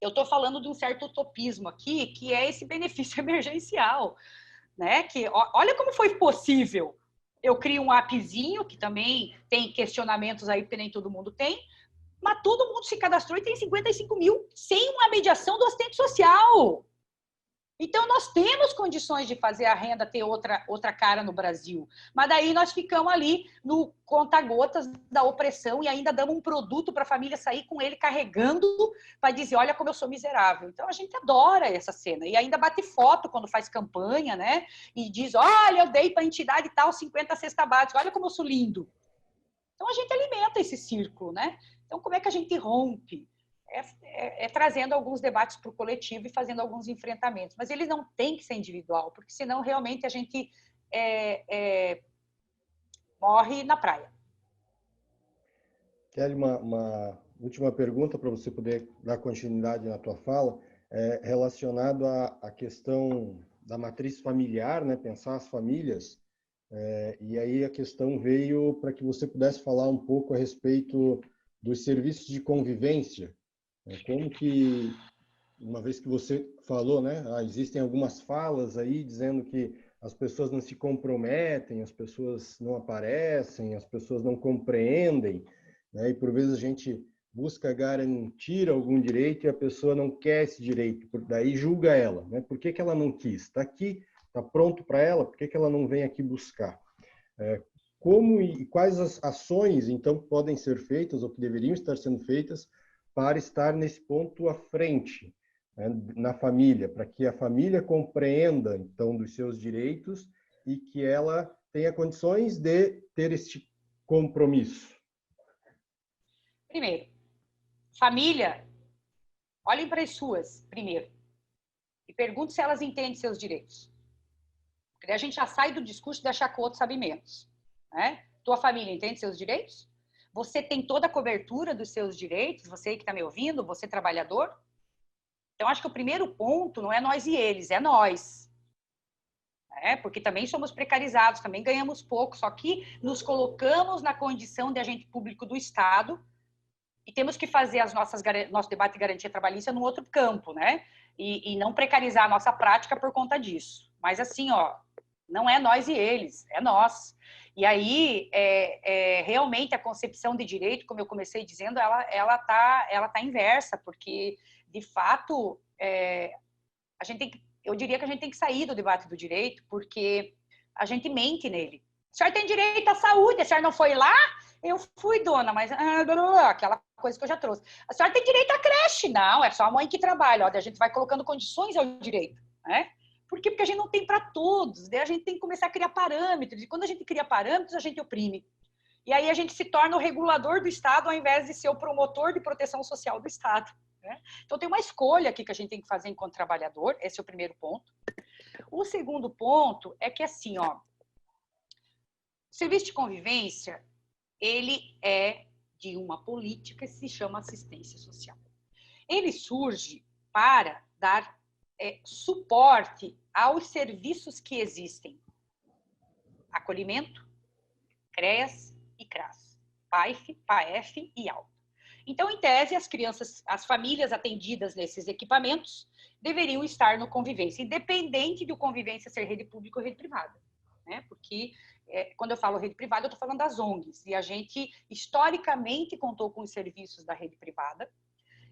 eu estou falando de um certo utopismo aqui, que é esse benefício emergencial, né? Que, olha como foi possível. Eu crio um appzinho, que também tem questionamentos aí, porque nem todo mundo tem, mas todo mundo se cadastrou e tem 55 mil sem uma mediação do assistente social. Então, nós temos condições de fazer a renda ter outra cara no Brasil. Mas daí nós ficamos ali no conta-gotas da opressão e ainda damos um produto para a família sair com ele carregando para dizer, olha como eu sou miserável. Então, a gente adora essa cena. E ainda bate foto quando faz campanha, né? E diz, olha, eu dei para a entidade tal 50 cestas básicas, olha como eu sou lindo. Então, a gente alimenta esse círculo, né? Então, como é que a gente rompe? Trazendo alguns debates para o coletivo e fazendo alguns enfrentamentos. Mas eles não têm que ser individual, porque senão realmente a gente morre na praia. Kelly, uma última pergunta para você poder dar continuidade na tua fala, relacionado à questão da matriz familiar, né? Pensar as famílias. E aí a questão veio para que você pudesse falar um pouco a respeito dos serviços de convivência. Como que, uma vez que você falou, né, existem algumas falas aí dizendo que as pessoas não se comprometem, as pessoas não aparecem, as pessoas não compreendem, né, e por vezes a gente busca garantir algum direito e a pessoa não quer esse direito, daí julga ela, né? Por que ela não quis? Está aqui, está pronto para ela, por que ela não vem aqui buscar? Como e quais as ações, então, podem ser feitas ou que deveriam estar sendo feitas para estar nesse ponto à frente, né, na família, para que a família compreenda, então, dos seus direitos e que ela tenha condições de ter este compromisso? Primeiro, família, olhem para as suas, primeiro, e pergunte se elas entendem seus direitos. Porque daí a gente já sai do discurso de achar que o outro sabe menos. Né? Tua família entende seus direitos? Você tem toda a cobertura dos seus direitos? Você que está me ouvindo, você trabalhador? Então, acho que o primeiro ponto não é nós e eles, é nós. Porque também somos precarizados, também ganhamos pouco, só que nos colocamos na condição de agente público do Estado e temos que fazer nosso debate de garantia trabalhista num outro campo, né? E não precarizar a nossa prática por conta disso. Mas assim, não é nós e eles, é nós. E aí, realmente, a concepção de direito, como eu comecei dizendo, ela tá inversa, porque, de fato, eu diria que a gente tem que sair do debate do direito, porque a gente mente nele. A senhora tem direito à saúde, a senhora não foi lá? Eu fui, dona, mas aquela coisa que eu já trouxe. A senhora tem direito à creche. Não, é só a mãe que trabalha. Olha, a gente vai colocando condições ao direito, né? Por quê? Porque a gente não tem para todos. Daí a gente tem que começar a criar parâmetros. E quando a gente cria parâmetros, a gente oprime. E aí a gente se torna o regulador do Estado ao invés de ser o promotor de proteção social do Estado, né? Então tem uma escolha aqui que a gente tem que fazer enquanto trabalhador. Esse é o primeiro ponto. O segundo ponto é que, assim, ó, o serviço de convivência, ele é de uma política que se chama assistência social. Ele surge para dar suporte aos serviços que existem. Acolhimento, CREAS e CRAS. PAIF, PAEF e ALTA. Então, em tese, as crianças, as famílias atendidas nesses equipamentos deveriam estar no convivência, independente do convivência ser rede pública ou rede privada, né? Porque quando eu falo rede privada, eu estou falando das ONGs, e a gente historicamente contou com os serviços da rede privada.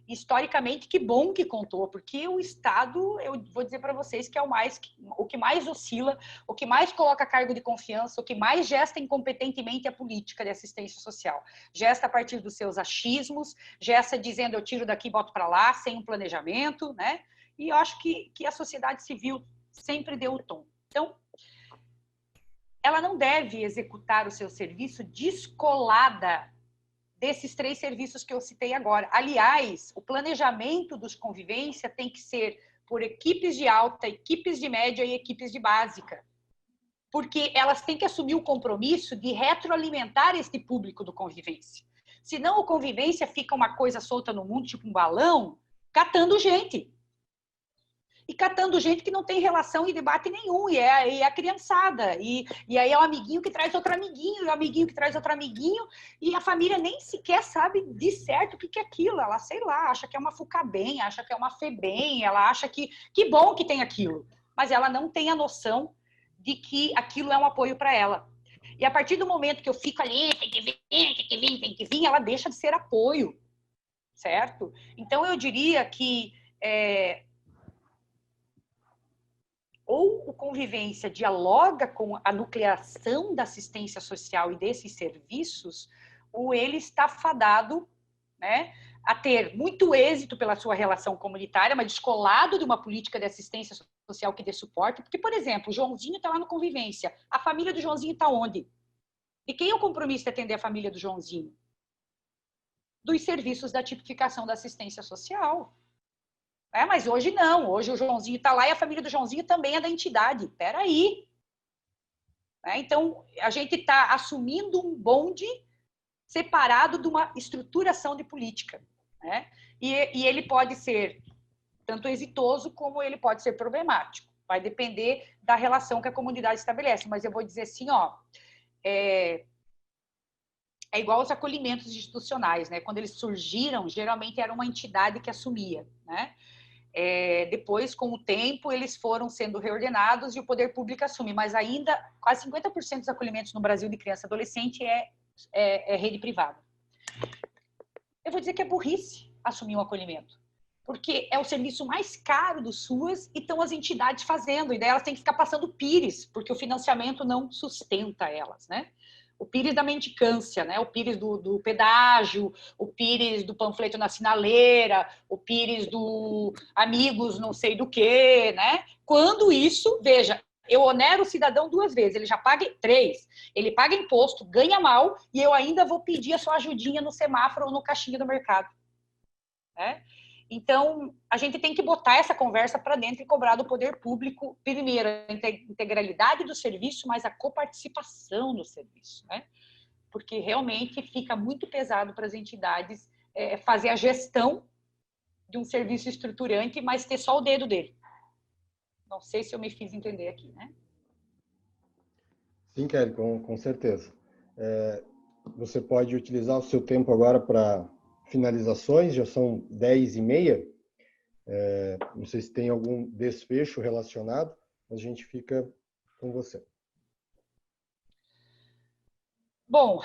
Historicamente, que bom que contou, porque o Estado, eu vou dizer para vocês que é o que mais oscila, o que mais coloca cargo de confiança, o que mais gesta incompetentemente a política de assistência social. Gesta a partir dos seus achismos, gesta dizendo eu tiro daqui e boto para lá, sem um planejamento, né? E eu acho que a sociedade civil sempre deu o tom. Então, ela não deve executar o seu serviço descolada desses 3 serviços que eu citei agora. Aliás, o planejamento dos convivência tem que ser por equipes de alta, equipes de média e equipes de básica. Porque elas têm que assumir o compromisso de retroalimentar este público do convivência. Senão o convivência fica uma coisa solta no mundo, tipo um balão, catando gente. E catando gente que não tem relação e debate nenhum, e é a criançada. E aí é o amiguinho que traz outro amiguinho, e o amiguinho que traz outro amiguinho, e a família nem sequer sabe de certo o que é aquilo. Ela, sei lá, acha que é uma Fucabem, acha que é uma Febem, ela acha que bom que tem aquilo. Mas ela não tem a noção de que aquilo é um apoio para ela. E a partir do momento que eu fico ali, tem que vir, tem que vir, tem que vir, ela deixa de ser apoio, certo? Então, eu diria que ou o convivência dialoga com a nucleação da assistência social e desses serviços, ou ele está fadado, né, a ter muito êxito pela sua relação comunitária, mas descolado de uma política de assistência social que dê suporte. Porque, por exemplo, o Joãozinho está lá no convivência. A família do Joãozinho está onde? E quem é o compromisso de atender a família do Joãozinho? Dos serviços da tipificação da assistência social. Mas hoje não, hoje o Joãozinho está lá e a família do Joãozinho também é da entidade. Espera aí. Então, a gente está assumindo um bonde separado de uma estruturação de política, né? E ele pode ser tanto exitoso como ele pode ser problemático. Vai depender da relação que a comunidade estabelece. Mas eu vou dizer assim, ó, é igual aos acolhimentos institucionais, né? Quando eles surgiram, geralmente era uma entidade que assumia, né? Depois, com o tempo, eles foram sendo reordenados e o poder público assume, mas ainda quase 50% dos acolhimentos no Brasil de criança e adolescente é rede privada. Eu vou dizer que é burrice assumir um acolhimento, porque é o serviço mais caro do SUAS e estão as entidades fazendo, e daí elas têm que ficar passando pires, porque o financiamento não sustenta elas, né? O pires da mendicância, né? O pires do pedágio, o pires do panfleto na sinaleira, o pires do amigos não sei do que, né? Quando isso, veja, eu onero o cidadão 2 vezes, ele já paga 3, ele paga imposto, ganha mal, e eu ainda vou pedir a sua ajudinha no semáforo ou no caixinha do mercado, né? Então, a gente tem que botar essa conversa para dentro e cobrar do poder público, primeiro, a integralidade do serviço, mas a coparticipação no serviço, né? Porque realmente fica muito pesado para as entidades fazer a gestão de um serviço estruturante, mas ter só o dedo dele. Não sei se eu me fiz entender aqui, né? Sim, Kelly, com certeza. Você pode utilizar o seu tempo agora para finalizações, já são 10h30. Não sei se tem algum desfecho relacionado, a gente fica com você. Bom,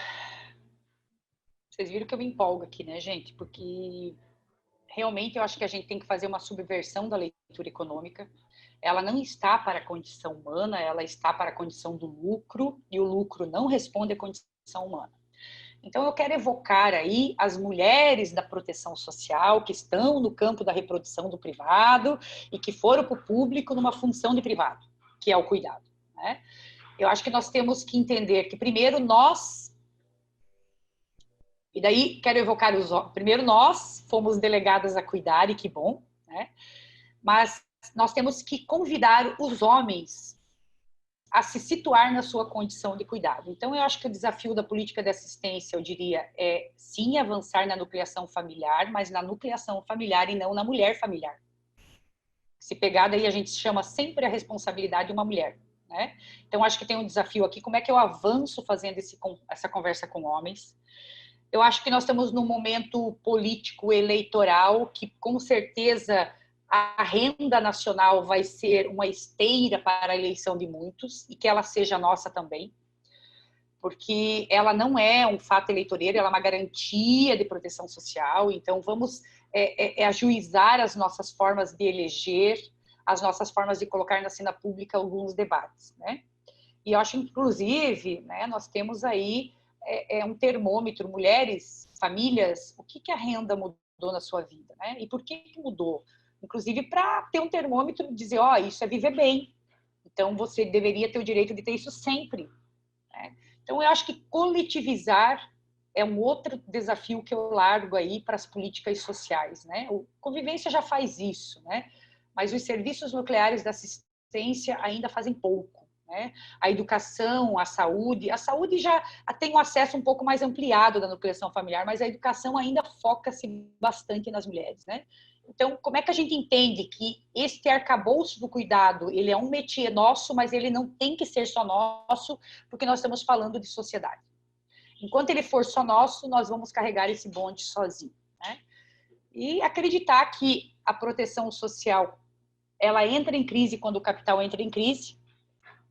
vocês viram que eu me empolgo aqui, né, gente? Porque realmente eu acho que a gente tem que fazer uma subversão da leitura econômica. Ela não está para a condição humana, ela está para a condição do lucro, e o lucro não responde à condição humana. Então, eu quero evocar aí as mulheres da proteção social que estão no campo da reprodução do privado e que foram para o público numa função de privado, que é o cuidado, né? Eu acho que nós temos que entender que, primeiro, e daí quero evocar primeiro, nós fomos delegadas a cuidar, e que bom, né? Mas nós temos que convidar os homens a se situar na sua condição de cuidado. Então, eu acho que o desafio da política de assistência, eu diria, é sim avançar na nucleação familiar, mas na nucleação familiar e não na mulher familiar. Se pegar, daí a gente chama sempre a responsabilidade de uma mulher, né? Então, acho que tem um desafio aqui, como é que eu avanço fazendo essa conversa com homens? Eu acho que nós estamos num momento político eleitoral que, com certeza, a renda nacional vai ser uma esteira para a eleição de muitos e que ela seja nossa também, porque ela não é um fato eleitoreiro, ela é uma garantia de proteção social. Então, vamos ajuizar as nossas formas de eleger, as nossas formas de colocar na cena pública alguns debates, né? E eu acho, inclusive, né, nós temos aí um termômetro, mulheres, famílias, o que a renda mudou na sua vida, né? E por que mudou? Inclusive para ter um termômetro e dizer, isso é viver bem. Então, você deveria ter o direito de ter isso sempre, né? Então, eu acho que coletivizar é um outro desafio que eu largo aí para as políticas sociais, né? O Convivência já faz isso, né? Mas os serviços nucleares da assistência ainda fazem pouco, né? A educação, a saúde já tem um acesso um pouco mais ampliado da nucleação familiar, mas a educação ainda foca-se bastante nas mulheres, né? Então, como é que a gente entende que este arcabouço do cuidado, ele é um métier nosso, mas ele não tem que ser só nosso, porque nós estamos falando de sociedade. Enquanto ele for só nosso, nós vamos carregar esse bonde sozinho, né? E acreditar que a proteção social, ela entra em crise quando o capital entra em crise,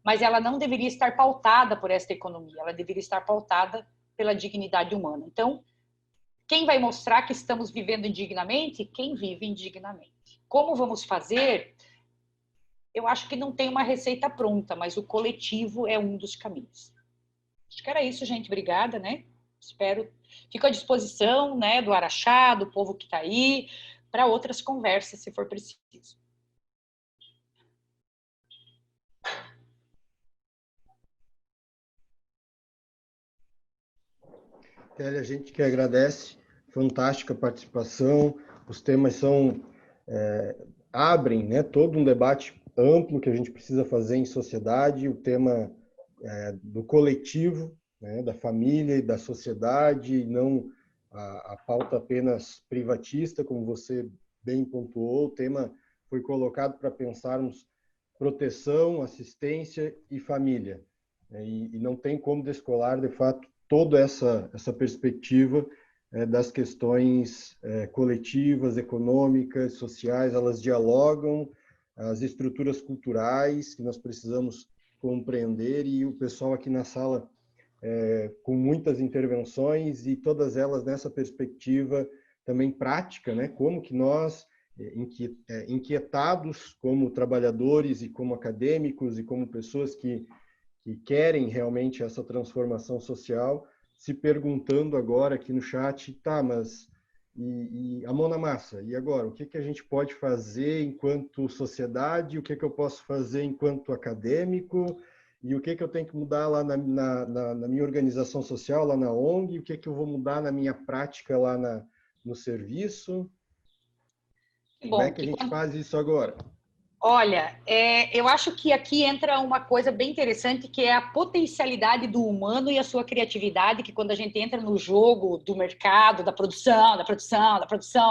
mas ela não deveria estar pautada por esta economia, ela deveria estar pautada pela dignidade humana. Então, quem vai mostrar que estamos vivendo indignamente? Quem vive indignamente. Como vamos fazer? Eu acho que não tem uma receita pronta, mas o coletivo é um dos caminhos. Acho que era isso, gente. Obrigada, né? Espero. Fico à disposição, né, do Araxá, do povo que está aí, para outras conversas, se for preciso. Kelly, a gente que agradece, fantástica participação, os temas abrem, né, todo um debate amplo que a gente precisa fazer em sociedade, o tema do coletivo, né, da família e da sociedade, e não a pauta apenas privatista, como você bem pontuou. O tema foi colocado para pensarmos proteção, assistência e família, né, e não tem como descolar, de fato, toda essa perspectiva das questões coletivas, econômicas, sociais, elas dialogam, as estruturas culturais que nós precisamos compreender, e o pessoal aqui na sala com muitas intervenções, e todas elas nessa perspectiva também prática, né? Como que nós, inquietados como trabalhadores e como acadêmicos e como pessoas que querem realmente essa transformação social, se perguntando agora aqui no chat, tá, mas e a mão na massa, e agora? O que a gente pode fazer enquanto sociedade? O que eu posso fazer enquanto acadêmico? E o que eu tenho que mudar lá na minha organização social, lá na ONG? O que eu vou mudar na minha prática lá no serviço? Como é que a gente faz isso agora? Olha, eu acho que aqui entra uma coisa bem interessante, que é a potencialidade do humano e a sua criatividade, que quando a gente entra no jogo do mercado, da produção,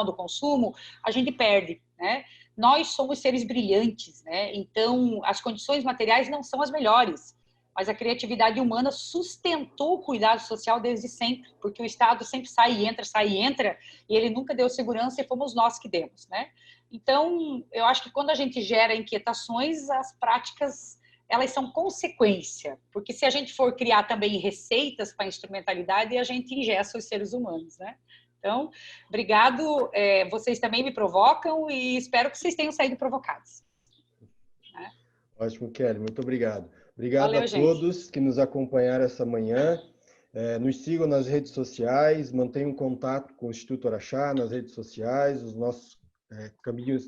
do consumo, a gente perde, né? Nós somos seres brilhantes, né? Então, as condições materiais não são as melhores, mas a criatividade humana sustentou o cuidado social desde sempre, porque o Estado sempre sai e entra, e ele nunca deu segurança, e fomos nós que demos, né? Então, eu acho que quando a gente gera inquietações, as práticas, elas são consequência, porque se a gente for criar também receitas para instrumentalidade, a gente ingessa os seres humanos, né? Então, obrigado, vocês também me provocam e espero que vocês tenham saído provocados. Ótimo, Kelly, muito obrigado. Obrigado. Valeu, a todos que nos acompanharam essa manhã. Nos sigam nas redes sociais, mantenham contato com o Instituto Araxá nas redes sociais, os nossos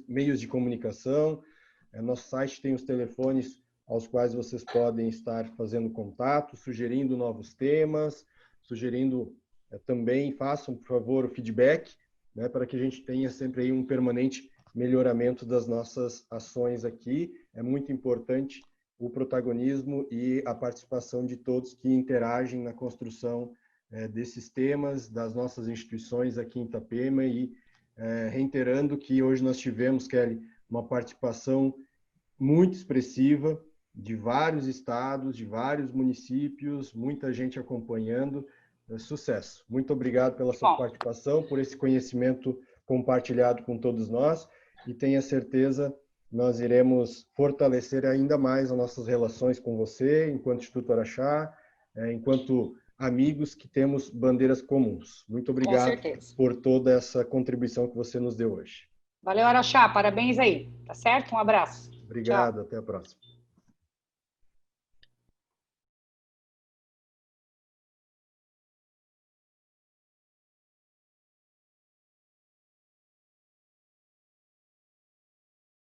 meios de comunicação. Nosso site tem os telefones aos quais vocês podem estar fazendo contato, sugerindo novos temas, sugerindo também, façam, por favor, o feedback, né, para que a gente tenha sempre aí um permanente melhoramento das nossas ações aqui. É muito importante o protagonismo e a participação de todos que interagem na construção desses temas, das nossas instituições aqui em Itapema, e reiterando que hoje nós tivemos, Kelly, uma participação muito expressiva de vários estados, de vários municípios, muita gente acompanhando. Sucesso. Muito obrigado pela sua participação, por esse conhecimento compartilhado com todos nós, e tenha certeza nós iremos fortalecer ainda mais as nossas relações com você, enquanto Instituto Araxá, enquanto amigos que temos bandeiras comuns. Muito obrigado por toda essa contribuição que você nos deu hoje. Valeu, Araxá. Parabéns aí. Tá certo? Um abraço. Obrigado. Tchau. Até a próxima.